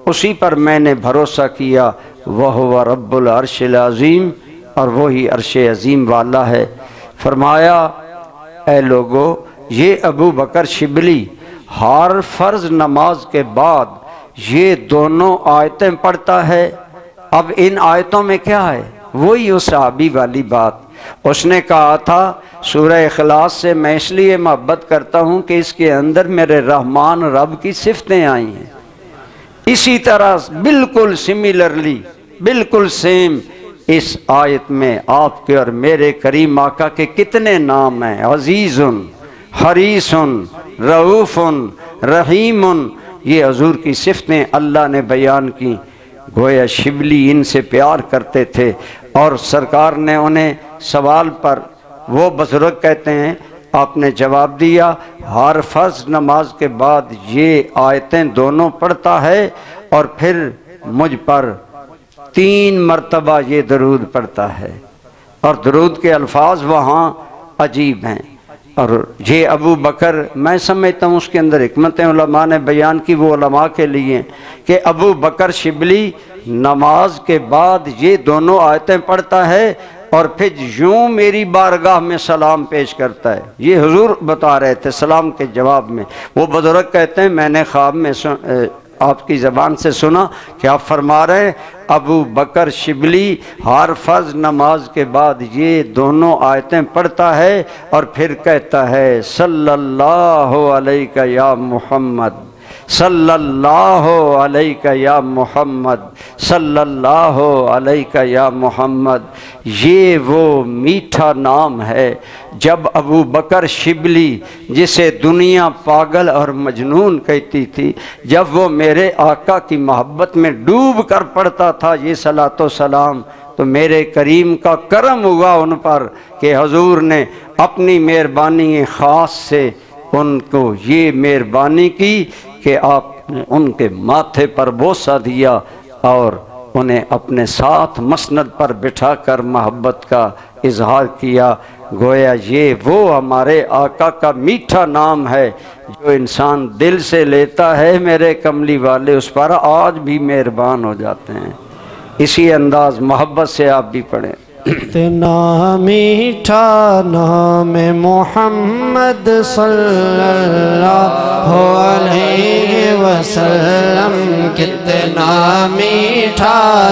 اسی پر میں نے بھروسہ کیا، وَهُوَ رَبُّ الْعَرْشِ الْعَظِيمِ، اور وہی عرش عظیم والا ہے۔ فرمایا اے لوگو، یہ ابو بکر شبلی ہر فرض نماز کے بعد یہ دونوں آیتیں پڑھتا ہے۔ اب ان آیتوں میں کیا ہے؟ وہی اس صحابی والی بات، اس نے کہا تھا سورہ اخلاص سے میں اس لیے محبت کرتا ہوں کہ اس کے اندر میرے رحمان رب کی صفتیں آئی ہیں۔ اسی طرح بالکل سملرلی، بالکل سیم اس آیت میں آپ کے اور میرے کریم آقا کے کتنے نام ہیں؟ عزیز، حریص، رؤوف، رحیم، یہ حضور کی صفتیں اللہ نے بیان کی۔ گویا شبلی ان سے پیار کرتے تھے، اور سرکار نے انہیں سوال پر وہ بزرگ کہتے ہیں آپ نے جواب دیا، ہر فرض نماز کے بعد یہ آیتیں دونوں پڑھتا ہے، اور پھر مجھ پر 3 مرتبہ یہ درود پڑھتا ہے، اور درود کے الفاظ وہاں عجیب ہیں۔ اور یہ ابو بکر، میں سمجھتا ہوں اس کے اندر حکمتیں علماء نے بیان کی، وہ علماء کے لیے کہ ابو بکر شبلی نماز کے بعد یہ دونوں آیتیں پڑھتا ہے اور پھر یوں میری بارگاہ میں سلام پیش کرتا ہے۔ یہ حضور بتا رہے تھے سلام کے جواب میں۔ وہ بزرگ کہتے ہیں میں نے خواب میں آپ کی زبان سے سنا کہ آپ فرما رہے ہیں ابو بکر شبلی ہر فرض نماز کے بعد یہ دونوں آیتیں پڑھتا ہے اور پھر کہتا ہے صلی اللہ علیہ یا محمد، صلی اللہ علیہ یا محمد، صلی اللہ علیہ یا محمد۔ یہ وہ میٹھا نام ہے جب ابو بکر شبلی، جسے دنیا پاگل اور مجنون کہتی تھی، جب وہ میرے آقا کی محبت میں ڈوب کر پڑھتا تھا یہ صلاۃ و سلام، تو میرے کریم کا کرم ہوا ان پر کہ حضور نے اپنی مہربانی خاص سے ان کو یہ مہربانی کی کہ آپ نے ان کے ماتھے پر بوسہ دیا اور انہیں اپنے ساتھ مسند پر بٹھا کر محبت کا اظہار کیا۔ گویا یہ وہ ہمارے آقا کا میٹھا نام ہے جو انسان دل سے لیتا ہے، میرے کملی والے اس پر آج بھی مہربان ہو جاتے ہیں۔ اسی انداز محبت سے آپ بھی پڑھیں۔ کتنا میٹھا نام محمد صلی اللہ علیہ وسلم، کتنا میٹھا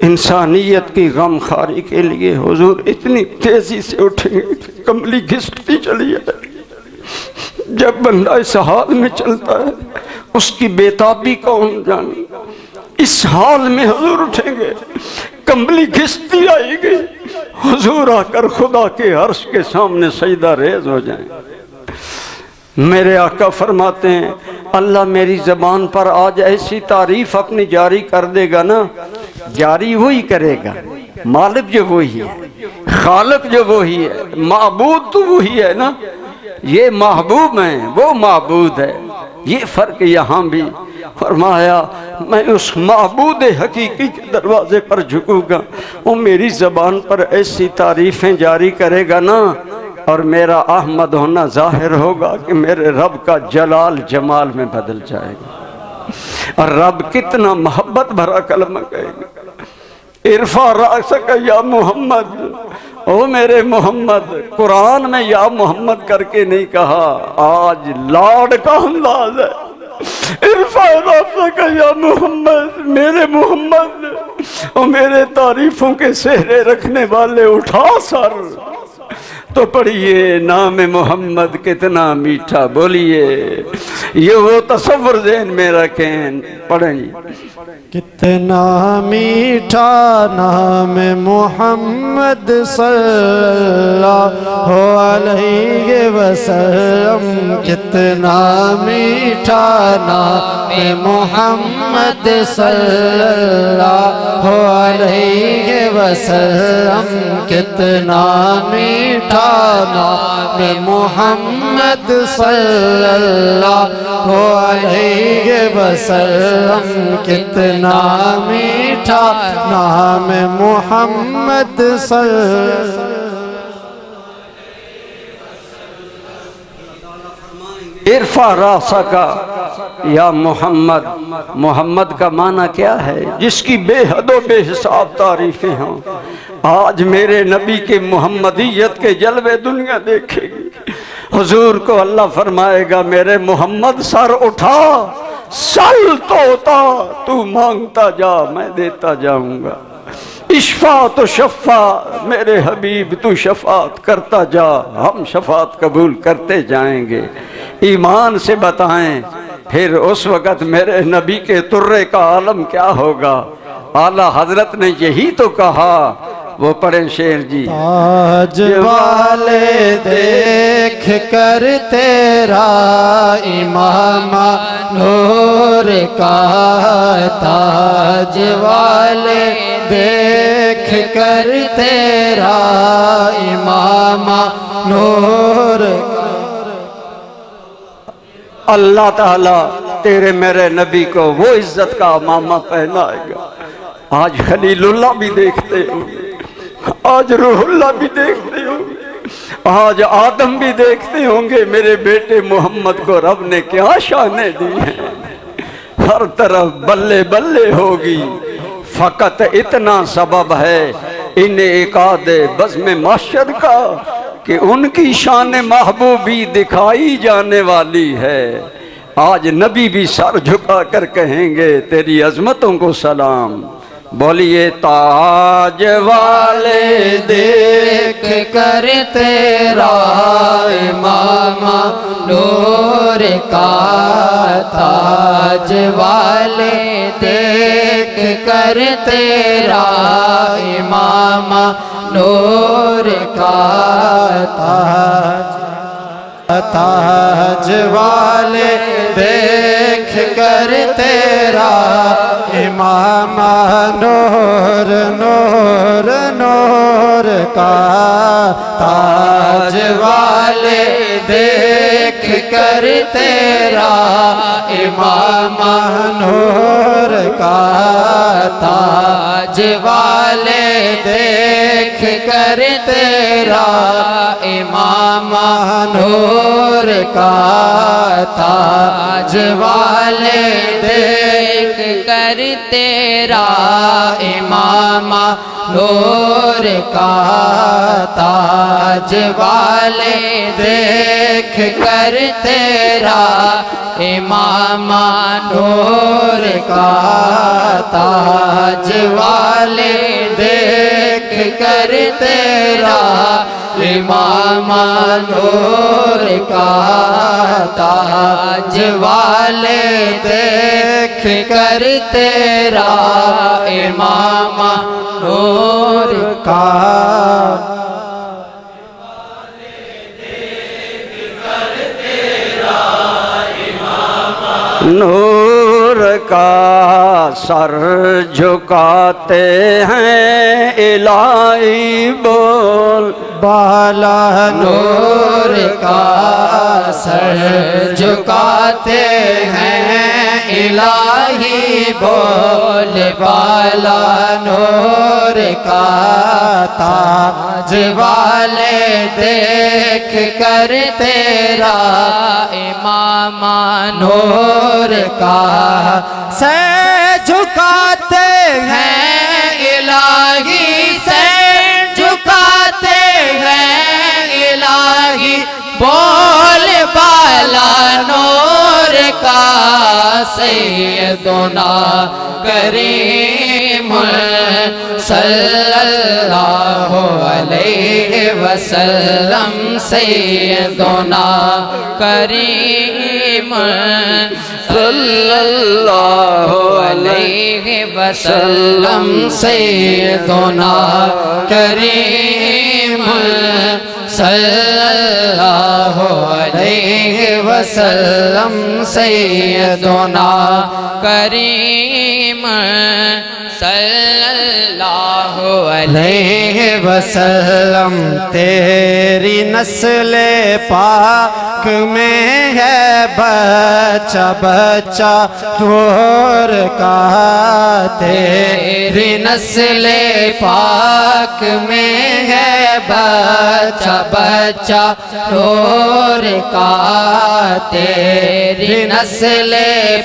انسانیت کی غم خاری کے لیے حضور اتنی تیزی سے اٹھیں گے کہ کملی گھسٹتی چلی جائے گی۔ جب بندہ اس حال میں چلتا ہے اس کی بےتابی کون جانے، اس حال میں حضور اٹھیں گے، کملی گھستی آئے گی، حضور آ کر خدا کے عرش کے سامنے سجدہ ریز ہو جائیں۔ میرے آقا فرماتے ہیں اللہ میری زبان پر آج ایسی تعریف اپنی جاری کر دے گا نا، جاری وہی کرے گا، مالک جو وہی ہے، خالق جو وہی ہے، معبود تو وہی ہے نا، یہ محبوب ہیں وہ معبود ہے، یہ فرق یہاں بھی۔ فرمایا میں اس معبود حقیقی کے دروازے پر جھکوں گا، وہ میری زبان پر ایسی تعریفیں جاری کرے گا نا، اور میرا احمد ہونا ظاہر ہوگا کہ میرے رب کا جلال جمال میں بدل جائے گا، اور رب کتنا محبت بھرا کلمہ کہے گا، ارفع رأسک یا محمد، او میرے محمد۔ قرآن میں یا محمد کر کے نہیں کہا، آج لاڈ کا انداز ہے، ارفع رأسک یا محمد، میرے محمد، او میرے تعریفوں کے سہرے رکھنے والے اٹھا سر تو پڑھیے نام محمد کتنا میٹھا، بولیے یہ وہ تصور ذہن میں رکھیں، پڑھیں جی۔ کتنا میٹھا نام محمد صلی اللہ علیہ وسلم، کتنا میٹھا نام محمد صلی اللہ علیہ وسلم، کتنا میٹھا نام محمد صلی اللہ علیہ وسلم، کتنا میٹھا نام محمد صلی اللہ علیہ وسلم۔ ارفع رأسک یا محمد، محمد کا معنی کیا ہے؟ جس کی بے حد و بے حساب تعریفیں ہوں۔ آج میرے نبی کے محمدیت کے جلوے دنیا دیکھے گی۔ حضور کو اللہ فرمائے گا میرے محمد سر اٹھا، سل توتا، تو مانگتا جا میں دیتا جاؤں گا، اشفا تو شفا، میرے حبیب تو شفاعت کرتا جا، ہم شفاعت قبول کرتے جائیں گے۔ ایمان سے بتائیں پھر اس وقت میرے نبی کے ترے کا عالم کیا ہوگا؟ اعلیٰ حضرت نے یہی تو کہا، وہ پڑھیں شعر جی۔ تاج والے دیکھ کر تیرا امام نور کا، تاج والے دیکھ کر تیرا امام نور کا، اللہ تعالیٰ تیرے میرے نبی کو وہ عزت کا امامہ پہنائے گا۔ آج خلیل اللہ بھی دیکھتے ہوں گے، آج روح اللہ بھی دیکھتے ہوں گے، آج آدم بھی دیکھتے ہوں گے، میرے بیٹے محمد کو رب نے کیا شانیں دی ہیں۔ ہر طرف بلے بلے ہوگی، فقط اتنا سبب ہے ان اقاد بزم محشر کا کہ ان کی شان محبوبی دکھائی جانے والی ہے۔ آج نبی بھی سر جھکا کر کہیں گے تیری عظمتوں کو سلام، بولیے تاج والے دیکھ کر تیرا امام نور کا، تاج والے دیکھ کر تیرا امام نور کا، تاج والے دیکھ کر تیرا امام نور نور نور کا، تاج والے دیکھ کر تیرا امام نور کا، تاج والے دیکھ کر تیرا امام نور کا، تاج والے دیکھ کر تیرا امامہ نور کا تاج والے دیکھ کر تیرا امامہ نور کا تاج والے دیکھ کر تیرا امامہ نور کا تاج والے دیکھ کر تیرا امامہ نور کا نور کا سر جھکاتے ہیں الہی بول بالا نور کا سر جھکاتے ہیں الہی بول بالا نور کا تاج والے دیکھ کر تیرا امامہ نور کا سر جھکاتے ہیں الہی سر جھکاتے ہیں الہی بول بالا نور کا سیدنا کریم صلی اللہ علیہ وسلم سیدنا کریم صلی اللہ علیہ وسلم سیدنا کریم صلی اللہ علیہ وسلم سیدنا کریم صلی اللہ علیہ وسلم تیری نسل پاک میں ہے بچہ بچہ نور کا تیری نسل پاک میں ہے بچہ بچہ نور کا تیری نسل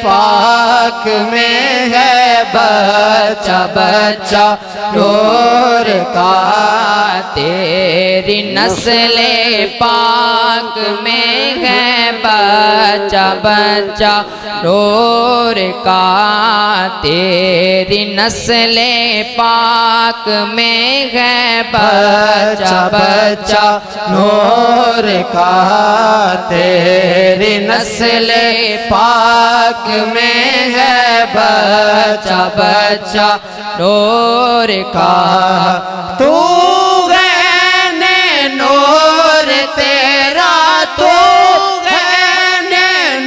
پاک میں ہے بچہ بچہ نور کا تیری نسل پاک میں ہے بچہ بچہ نور کا تیری نسل پاک میں ہے بچہ بچہ نور کا تیری نسل پاک میں ہے بچہ بچہ نور کا تو غین نور تیرا تو غین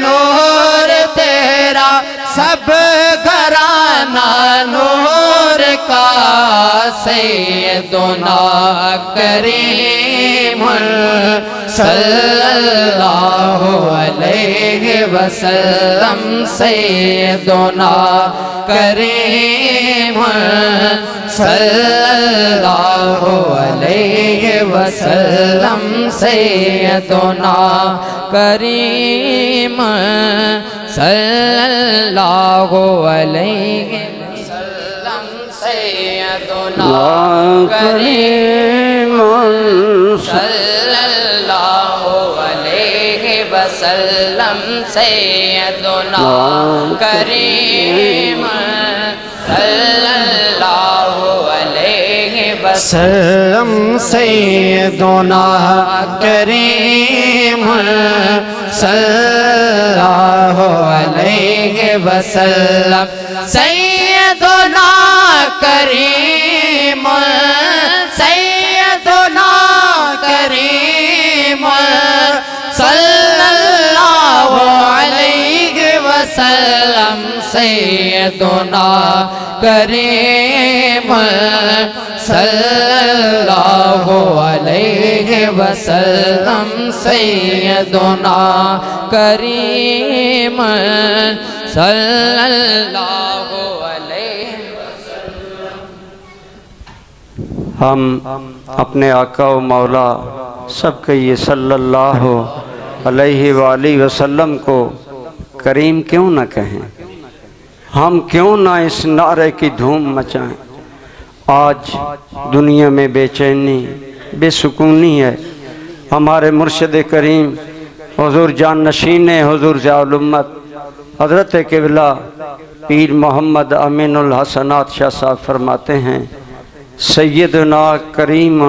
نور تیرا سب گھرانہ نور کا سیدنا کریم صلی اللہ علیہ وسلم سیدنا کریم صلی اللہ علیہ وسلم سیدنا کریم صلی اللہ علیہ وسلم سیدنا کریم صلی اللہ علیہ وسلم سیدنا کریم صلی اللہ علیہ وسلم سیدنا کریم صلی اللہ علیہ وسلم سیدنا کریم سیدنا کریم صلی اللہ علیہ وسلم سیدنا کریم صلی اللہ علیہ وسلم سیدنا کریم صلی اللہ علیہ وسلم. ہم اپنے آقا و مولا سب کہیے صلی اللہ علیہ وآلہ وسلم کو کریم کیوں نہ کہیں؟ ہم کیوں نہ اس نعرے کی دھوم مچائیں؟ آج دنیا میں بے چینی بے سکونی ہے۔ ہمارے مرشد کریم حضور جان نشین حضور ضیاء الامت حضرت قبلہ پیر محمد امین الحسنات شاہ صاحب فرماتے ہیں سیدنا کریم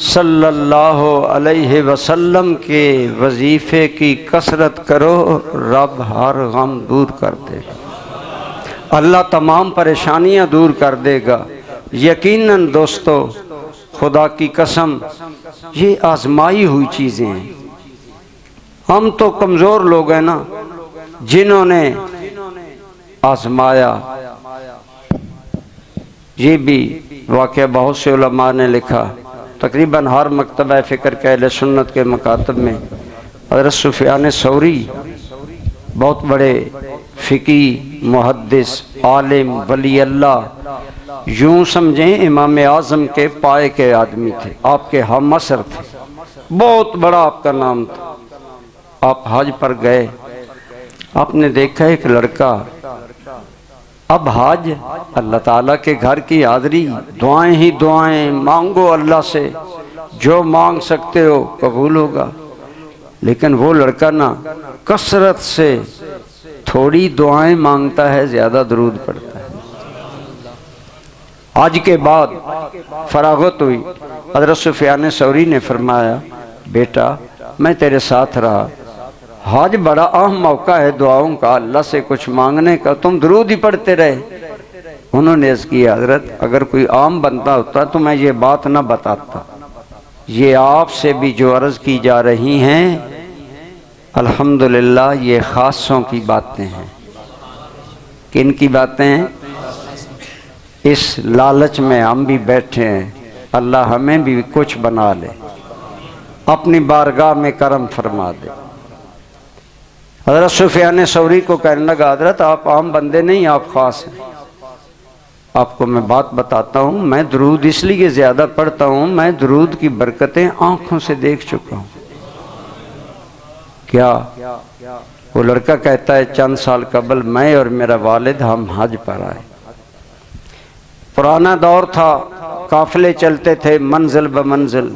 صلی اللہ علیہ وسلم کے وظیفے کی کثرت کرو، رب ہر غم دور کر دے گا، اللہ تمام پریشانیاں دور کر دے گا۔ یقیناً دوستو، خدا کی قسم یہ آزمائی ہوئی چیزیں ہیں۔ ہم تو کمزور لوگ ہیں نا، جنہوں نے آزمایا۔ یہ بھی واقعہ بہت سے علماء نے لکھا، تقریباً ہر مکتبہ فکر کے اہل سنت کے مکاتب میں حضرت سفیان ثوری بہت بڑے فقی، محدث، عالم، ولی اللہ، یوں سمجھیں امام اعظم کے پائے کے آدمی تھے، آپ کے ہم عصر تھے، بہت بڑا آپ کا نام تھا۔ آپ حج پر گئے، آپ نے دیکھا ایک لڑکا، اب حج اللہ تعالیٰ کے گھر کی حاضری، دعائیں ہی دعائیں، مانگو اللہ سے، جو مانگ سکتے ہو قبول ہوگا۔ لیکن وہ لڑکا نا کثرت سے تھوڑی دعائیں مانگتا ہے، زیادہ درود پڑھتا ہے۔ آج کے بعد فراغت ہوئی، حضرت سفیان ثوری نے فرمایا بیٹا میں تیرے ساتھ رہا، حج بڑا اہم موقع ہے دعاؤں کا، اللہ سے کچھ مانگنے کا، تم درود ہی پڑھتے رہے۔ انہوں نے عرض کیا حضرت اگر کوئی عام بندہ ہوتا تو میں یہ بات نہ بتاتا، یہ آپ سے بھی جو عرض کی جا رہی ہیں الحمدللہ یہ خاصوں کی باتیں ہیں۔ کن کی باتیں ہیں؟ اس لالچ میں ہم بھی بیٹھے ہیں، اللہ ہمیں بھی کچھ بنا لے، اپنی بارگاہ میں کرم فرما دے۔ حضرت سفیان ثوری کو کہنے لگا حضرت آپ عام بندے نہیں، آپ خاص ہیں۔ آپ کو میں بات بتاتا ہوں، میں درود اس لیے زیادہ پڑھتا ہوں، میں درود کی برکتیں آنکھوں سے دیکھ چکا ہوں۔ کیا؟ وہ لڑکا کہتا ہے چند سال قبل میں اور میرا والد ہم حج پر آئے، پرانا دور تھا، قافلے چلتے تھے منزل بمنزل۔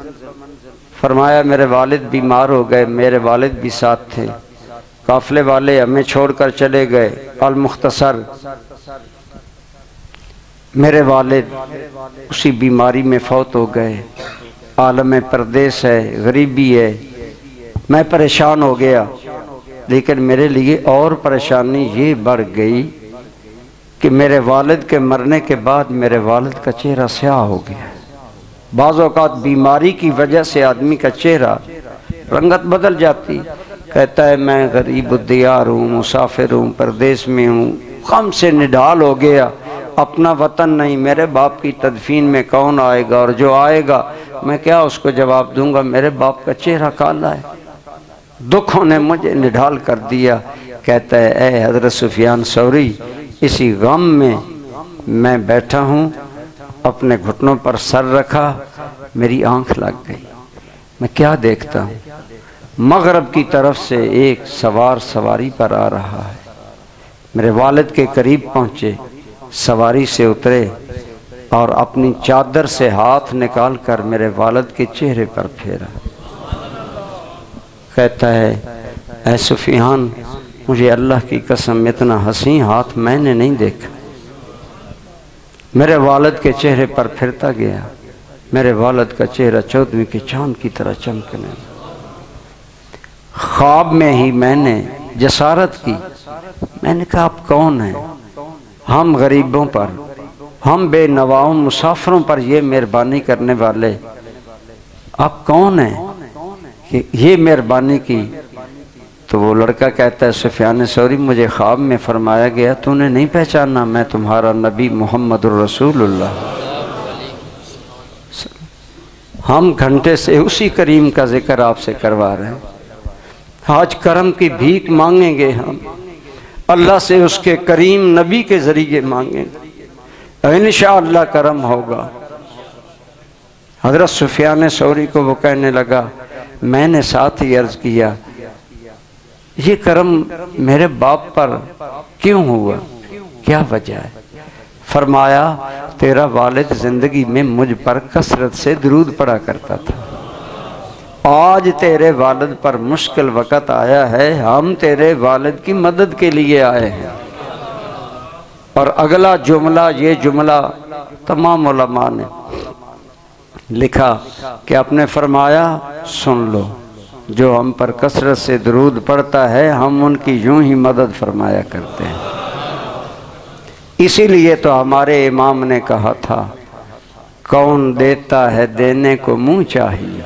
فرمایا میرے والد بیمار ہو گئے، میرے والد بھی ساتھ تھے، قافلے والے ہمیں چھوڑ کر چلے گئے۔ المختصر میرے والد اسی بیماری میں فوت ہو گئے، عالم پردیس ہے، غریبی ہے، میں پریشان ہو گیا۔ لیکن میرے لیے اور پریشانی یہ بڑھ گئی کہ میرے والد کے مرنے کے بعد میرے والد کا چہرہ سیاہ ہو گیا۔ بعض اوقات بیماری کی وجہ سے آدمی کا چہرہ رنگت بدل جاتی۔ کہتا ہے میں غریب الدیار ہوں، مسافر ہوں، پردیس میں ہوں، غم سے نڈال ہو گیا، اپنا وطن نہیں، میرے باپ کی تدفین میں کون آئے گا، اور جو آئے گا میں کیا اس کو جواب دوں گا، میرے باپ کا چہرہ کالا ہے۔ دکھوں نے مجھے نڈال کر دیا۔ کہتا ہے اے حضرت سفیان ثوری اسی غم میں میں بیٹھا ہوں، اپنے گھٹنوں پر سر رکھا، میری آنکھ لگ گئی، میں کیا دیکھتا ہوں، مغرب کی طرف سے ایک سوار سواری پر آ رہا ہے۔ میرے والد کے قریب پہنچے، سواری سے اترے اور اپنی چادر سے ہاتھ نکال کر میرے والد کے چہرے پر پھیرا۔ کہتا ہے اے سفیان مجھے اللہ کی قسم اتنا حسین ہاتھ میں نے نہیں دیکھا۔ میرے والد کے چہرے پر پھرتا گیا، میرے والد کا چہرہ 14ویں کے چاند کی طرح چمکنے لگا۔ خواب میں ہی میں نے جسارت کی، میں نے کہا آپ کون ہیں؟ ہم غریبوں پر، ہم بے نواؤں مسافروں پر یہ مہربانی کرنے والے، آپ کون ہیں کہ یہ مہربانی کی؟ تو وہ لڑکا کہتا ہے سفیان ثوری مجھے خواب میں فرمایا گیا تو نے نہیں پہچانا، میں تمہارا نبی محمد الرسول اللہ۔ ہم گھنٹے سے اسی کریم کا ذکر آپ سے کروا رہے ہیں۔ آج کرم کی بھیک مانگیں گے، ہم اللہ سے اس کے کریم نبی کے ذریعے مانگیں گے، انشاءاللہ کرم ہوگا۔ حضرت سفیان ثوری کو وہ کہنے لگا میں نے ساتھ ہی عرض کیا یہ کرم میرے باپ پر کیوں ہوا، کیا وجہ ہے؟ فرمایا تیرا والد زندگی میں مجھ پر کثرت سے درود پڑھا کرتا تھا، آج تیرے والد پر مشکل وقت آیا ہے، ہم تیرے والد کی مدد کے لیے آئے ہیں۔ اور اگلا جملہ، یہ جملہ تمام علماء نے لکھا کہ آپ نے فرمایا سن لو، جو ہم پر کثرت سے درود پڑھتا ہے ہم ان کی یوں ہی مدد فرمایا کرتے ہیں۔ اسی لیے تو ہمارے امام نے کہا تھا کون دیتا ہے دینے کو منہ چاہیے،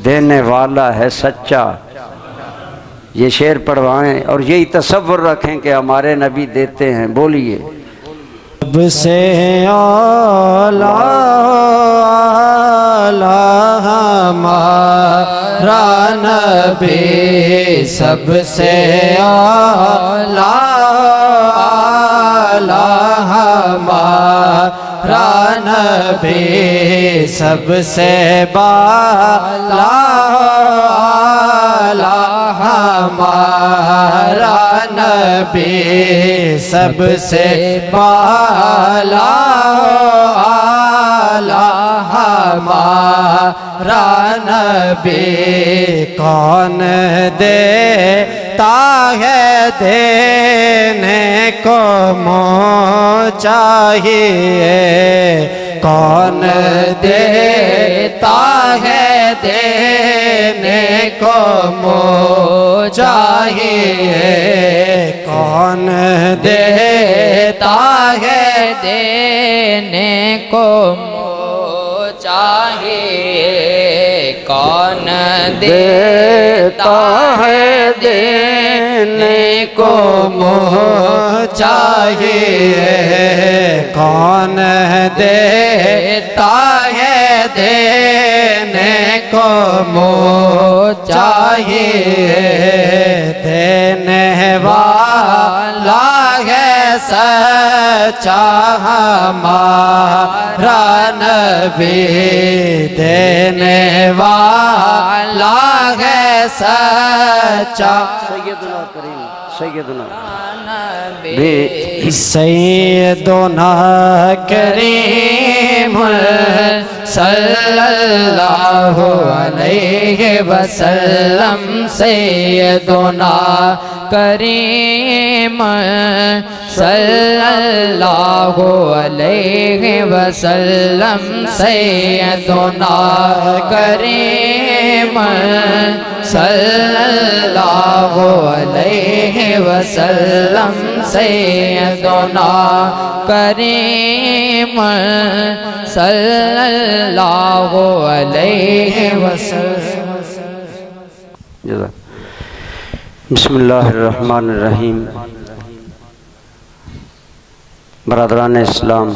دینے والا ہے سچا۔ یہ شعر پڑھوائیں اور یہی تصور رکھیں کہ ہمارے نبی دیتے ہیں۔ بولیے سب سے اعلیٰ ہمارا نبی، سب سے اعلیٰ ہمارا نبی، سب سے بالا ہمارا نبی، سب سے بالا ہمارا نبی، کون دیتا ہے دینے کو منہ چاہیے، کون دیتا ہے دینے کو منہ چاہیے، کون دیتا ہے دینے کو منہ چاہیے، کون دیتا ہے دینے کو منہ چاہیے، کون دیتا ہے دینے کو منہ چاہیے، دینے والا ہے سچا ہمارا نبی، دینے والا ہے سچا سیدنا کریم سیدنا سیدنا کریم صلی اللہ علیہ وسلم، سیدنا کریم صلی اللہ علیہ وسلم، سیدنا کریم صلی اللہ علیہ وسلم، سیدنا کریم صلی اللہ علیہ وسلم۔ بسم اللہ الرحمن الرحیم۔ برادران اسلام،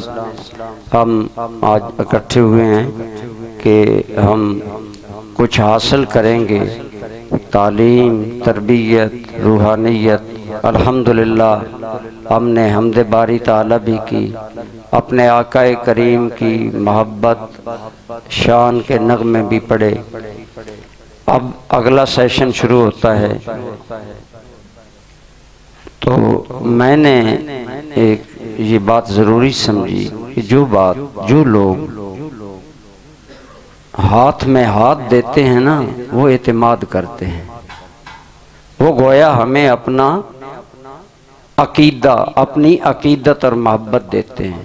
ہم آج اکٹھے ہوئے ہیں کہ ہم کچھ حاصل کریں گے، تعلیم، تربیت، روحانیت۔ الحمدللہ ہم نے حمد باری تعالیٰ بھی کی، اپنے آقا کریم کی محبت شان کے نغمے بھی پڑھے۔ اب اگلا سیشن شروع ہوتا ہے، تو میں نے ایک یہ بات ضروری سمجھی کہ جو لوگ ہاتھ میں ہاتھ دیتے ہیں نا، وہ اعتماد کرتے ہیں، وہ گویا ہمیں اپنا عقیدہ، اپنی عقیدت اور محبت دیتے ہیں،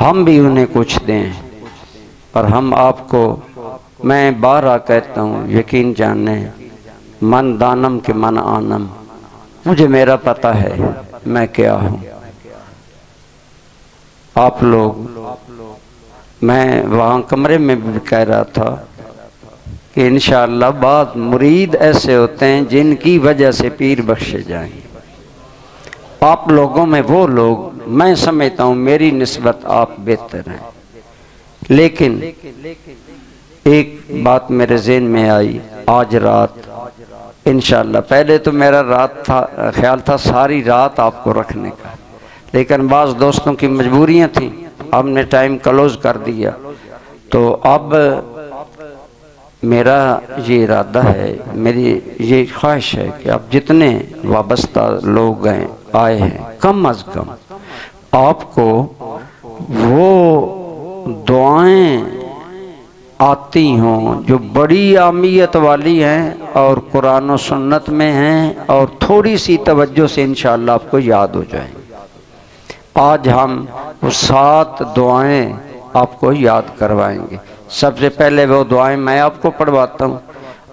ہم بھی انہیں کچھ دیں۔ اور ہم آپ کو، میں بارہا کہتا ہوں، یقین جانیں، من دانم کے من آنم، مجھے میرا پتہ ہے میں کیا ہوں۔ آپ لوگ، میں وہاں کمرے میں بھی کہہ رہا تھا کہ انشاءاللہ بعض مرید ایسے ہوتے ہیں جن کی وجہ سے پیر بخشے جائیں۔ آپ لوگوں میں وہ لوگ، میں سمجھتا ہوں میری نسبت آپ بہتر ہیں، لیکن ایک بات میرے ذہن میں آئی آج رات، انشاءاللہ پہلے تو میرا خیال تھا ساری رات آپ کو رکھنے کا، لیکن بعض دوستوں کی مجبوریاں تھیں، ہم نے ٹائم کلوز کر دیا، تو اب میرا یہ ارادہ ہے، میری یہ خواہش ہے کہ آپ جتنے وابستہ لوگ آئے ہیں کم از کم آپ کو وہ دعائیں آتی ہوں جو بڑی اہمیت والی ہیں اور قرآن و سنت میں ہیں اور تھوڑی سی توجہ سے انشاءاللہ آپ کو یاد ہو جائیں۔ آج ہم وہ 7 دعائیں آپ کو یاد کروائیں گے۔ سب سے پہلے وہ دعائیں میں آپ کو پڑھواتا ہوں،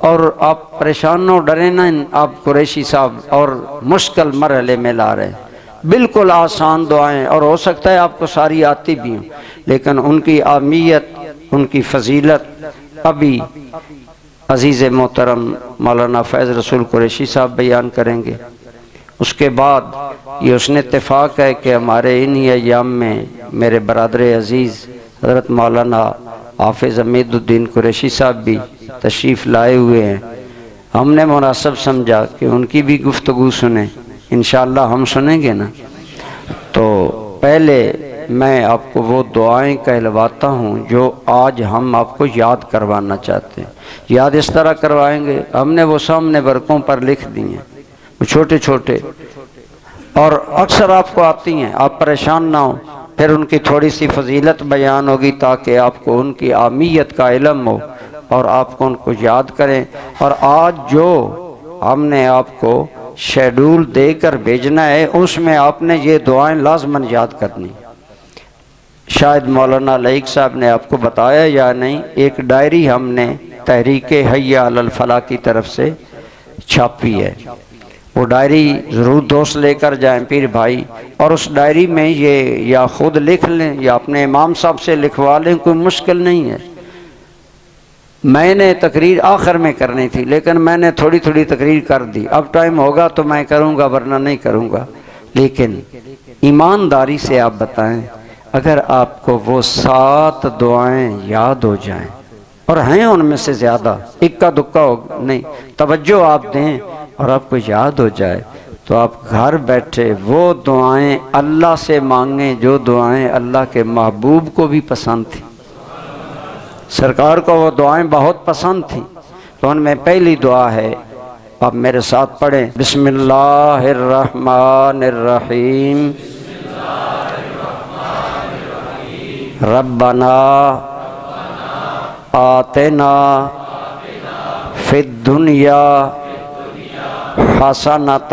اور آپ پریشان نہ ڈریں نہ، آپ قریشی صاحب اور مشکل مرحلے میں لا رہے ہیں۔ بالکل آسان دعائیں، اور ہو سکتا ہے آپ کو ساری آتی بھی ہوں، لیکن ان کی اہمیت، ان کی فضیلت ابھی عزیز محترم مولانا فیض رسول قریشی صاحب بیان کریں گے۔ اس کے بعد یہ حسن اتفاق ہے کہ ہمارے انہی ایام میں میرے برادر عزیز حضرت مولانا حافظ حمید الدین قریشی صاحب بھی تشریف لائے ہوئے ہیں۔ ہم نے مناسب سمجھا کہ ان کی بھی گفتگو سنیں، انشاءاللہ ہم سنیں گے نا۔ تو پہلے میں آپ کو وہ دعائیں کہلواتا ہوں جو آج ہم آپ کو یاد کروانا چاہتے ہیں۔ یاد اس طرح کروائیں گے، ہم نے وہ سامنے ورقوں پر لکھ دی ہیں، وہ چھوٹے چھوٹے، اور اکثر آپ کو آتی ہیں، آپ پریشان نہ ہوں۔ پھر ان کی تھوڑی سی فضیلت بیان ہوگی تاکہ آپ کو ان کی اہمیت کا علم ہو اور آپ کو ان کو یاد کریں۔ اور آج جو ہم نے آپ کو شیڈول دے کر بھیجنا ہے اس میں آپ نے یہ دعائیں لازماً یاد کرنی۔ شاید مولانا لائق صاحب نے آپ کو بتایا یا نہیں، ایک ڈائری ہم نے تحریک حی علی الفلاح کی طرف سے چھاپی ہے، وہ ڈائری ضرور دوست لے کر جائیں پیر بھائی، اور اس ڈائری میں یہ یا خود لکھ لیں یا اپنے امام صاحب سے لکھوا لیں، کوئی مشکل نہیں ہے۔ میں نے تقریر آخر میں کرنی تھی لیکن میں نے تھوڑی تھوڑی تقریر کر دی، اب ٹائم ہوگا تو میں کروں گا ورنہ نہیں کروں گا۔ لیکن ایمانداری سے آپ بتائیں، اگر آپ کو وہ 7 دعائیں یاد ہو جائیں، اور ہیں ان میں سے زیادہ، اکا دکا ہو نہیں، توجہ آپ دیں اور آپ کو یاد ہو جائے، تو آپ گھر بیٹھے وہ دعائیں اللہ سے مانگیں جو دعائیں اللہ کے محبوب کو بھی پسند تھیں۔ سرکار کو وہ دعائیں بہت پسند تھیں، تو ان میں پہلی دعا ہے، آپ میرے ساتھ پڑھیں، بسم اللہ الرحمن الرحیم، ربنا آتنا فی الدنیا حسنۃ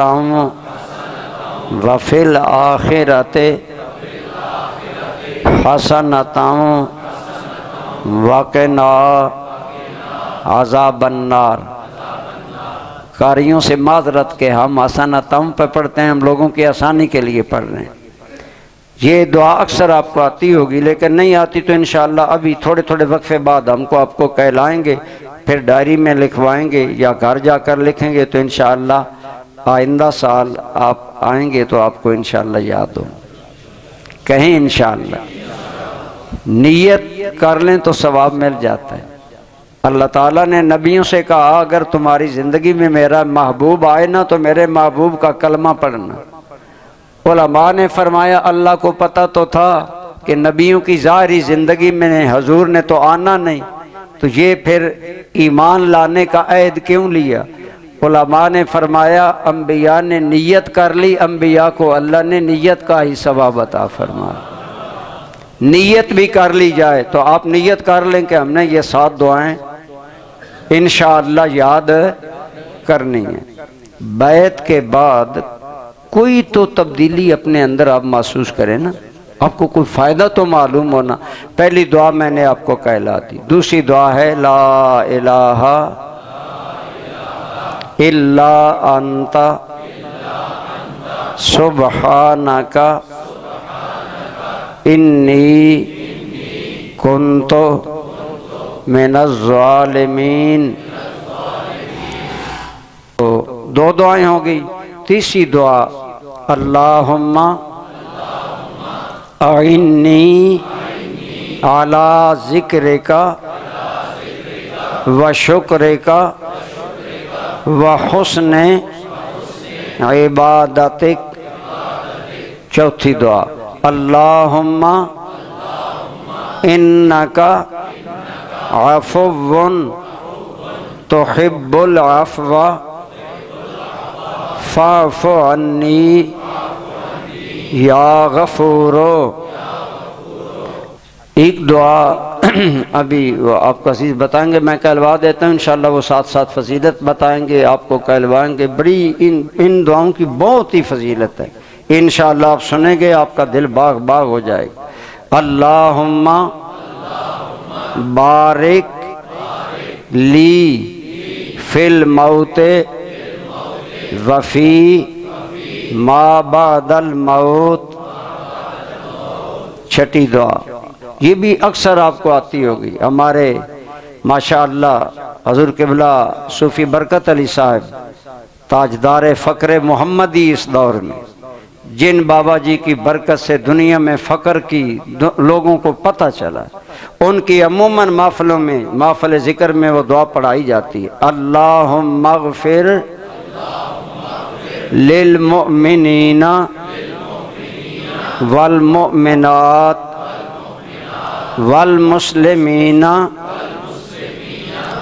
وفی الآخرۃ حسنۃ وقنا عذاب النار۔ قاریوں سے معذرت کہ ہم حسنۃ پہ پڑھتے ہیں، ہم لوگوں کی آسانی کے لیے پڑھ رہے ہیں۔ یہ دعا اکثر آپ کو آتی ہوگی، لیکن نہیں آتی تو انشاءاللہ ابھی تھوڑے تھوڑے وقفے بعد ہم کو آپ کو کہلائیں گے، پھر ڈائری میں لکھوائیں گے یا گھر جا کر لکھیں گے، تو انشاءاللہ آئندہ سال آپ آئیں گے تو آپ کو انشاءاللہ یاد ہو۔ کہیں انشاءاللہ نیت کر لیں تو ثواب مل جاتا ہے۔ اللہ تعالیٰ نے نبیوں سے کہا، اگر تمہاری زندگی میں میرا محبوب آئے نا تو میرے محبوب کا کلمہ پڑھنا۔ علماء نے فرمایا اللہ کو پتہ تو تھا کہ نبیوں کی ظاہری زندگی میں حضور نے تو آنا نہیں، تو یہ پھر ایمان لانے کا عہد کیوں لیا؟ علماء نے فرمایا انبیاء نے نیت کر لی، انبیاء کو اللہ نے نیت کا ہی ثواب عطا فرمایا۔ نیت بھی کر لی جائے تو آپ نیت کر لیں کہ ہم نے یہ 7 دعائیں انشاءاللہ یاد کرنی ہیں۔ بیعت کے بعد کوئی تو تبدیلی اپنے اندر آپ محسوس کریں نا، آپ کو کوئی فائدہ تو معلوم ہونا۔ پہلی دعا میں نے آپ کو کہلا دی، دوسری دعا ہے لا الہ الا انت سبحانک انی کنت من الظالمین۔ تو 2 دعائیں ہو گئی۔ تیسری دعا اللہم اعنی علی ذکرک و شکرک و حسن عبادتک۔ چوتھی دعا اللہم انک عفو تحب العفو فاعف عنی یا غفورو۔ ایک دعا ابھی وہ آپ کو عزیز بتائیں گے، میں کہلوا دیتا ہوں، انشاءاللہ وہ ساتھ ساتھ فضیلت بتائیں گے، آپ کو کہلوائیں گے۔ بڑی ان دعاؤں کی بہت ہی فضیلت ہے، انشاءاللہ آپ سنیں گے آپ کا دل باغ باغ ہو جائے گا۔ اللہم بارک لی فی الموت وفی ما بعد الموت۔ چھٹی دعا یہ بھی اکثر آپ کو آتی ہوگی۔ ہمارے ماشاءاللہ حضور قبلہ صوفی برکت علی صاحب تاجدار فقر محمدی اس دور میں، جن بابا جی کی برکت سے دنیا میں فقر کی لوگوں کو پتہ چلا، ان کی عموماً محفلوں میں، محفل ذکر میں وہ دعا پڑھائی جاتی ہے۔ اللہم اغفر للمؤمنین والمؤمنات والمسلمین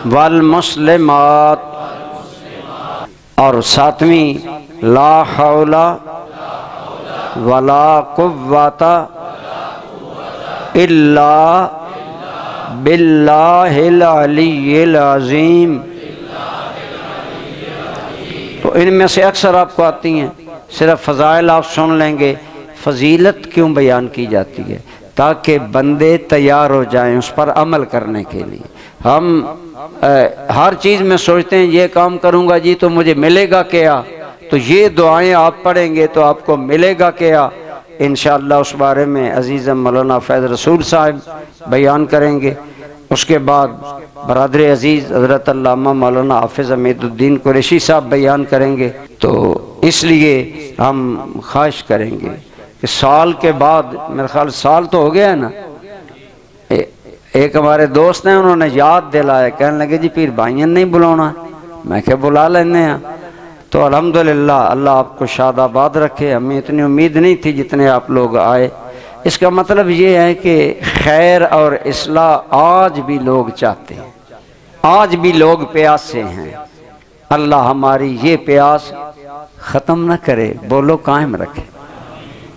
والمسلمات، اور ساتویں لا حول ولا قوت الا باللہ العلی العظیم۔ تو ان میں سے اکثر آپ کو آتی ہیں، صرف فضائل آپ سن لیں گے۔ فضیلت کیوں بیان کی جاتی ہے؟ تاکہ بندے تیار ہو جائیں اس پر عمل کرنے کے لیے۔ ہم ہر چیز میں سوچتے ہیں یہ کام کروں گا جی تو مجھے ملے گا کیا، تو یہ دعائیں آپ پڑھیں گے تو آپ کو ملے گا کیا، انشاءاللہ اس بارے میں عزیز مولانا فیض رسول صاحب بیان کریں گے۔ اس کے بعد برادر عزیز حضرت علامہ مولانا حافظ حمید الدین قریشی صاحب بیان کریں گے۔ تو اس لیے ہم خواہش کریں گے کہ سال کے بعد، میرے خیال سال تو ہو گیا ہے نا، ایک ہمارے دوست ہیں انہوں نے یاد دلایا، کہنے لگے جی پیر بھائیاں نہیں بلانا، میں کہ بلا لینے ہیں۔ تو الحمدللہ اللہ آپ کو شاد آباد رکھے، ہمیں اتنی امید نہیں تھی جتنے آپ لوگ آئے۔ اس کا مطلب یہ ہے کہ خیر اور اصلاح آج بھی لوگ چاہتے ہیں، آج بھی لوگ پیاسے ہیں۔ اللہ ہماری یہ پیاس ختم نہ کرے، بولو قائم رکھے۔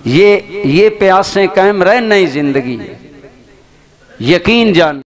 یہ پیاسیں قائم رہنا ہی زندگی ہے، یقین جان۔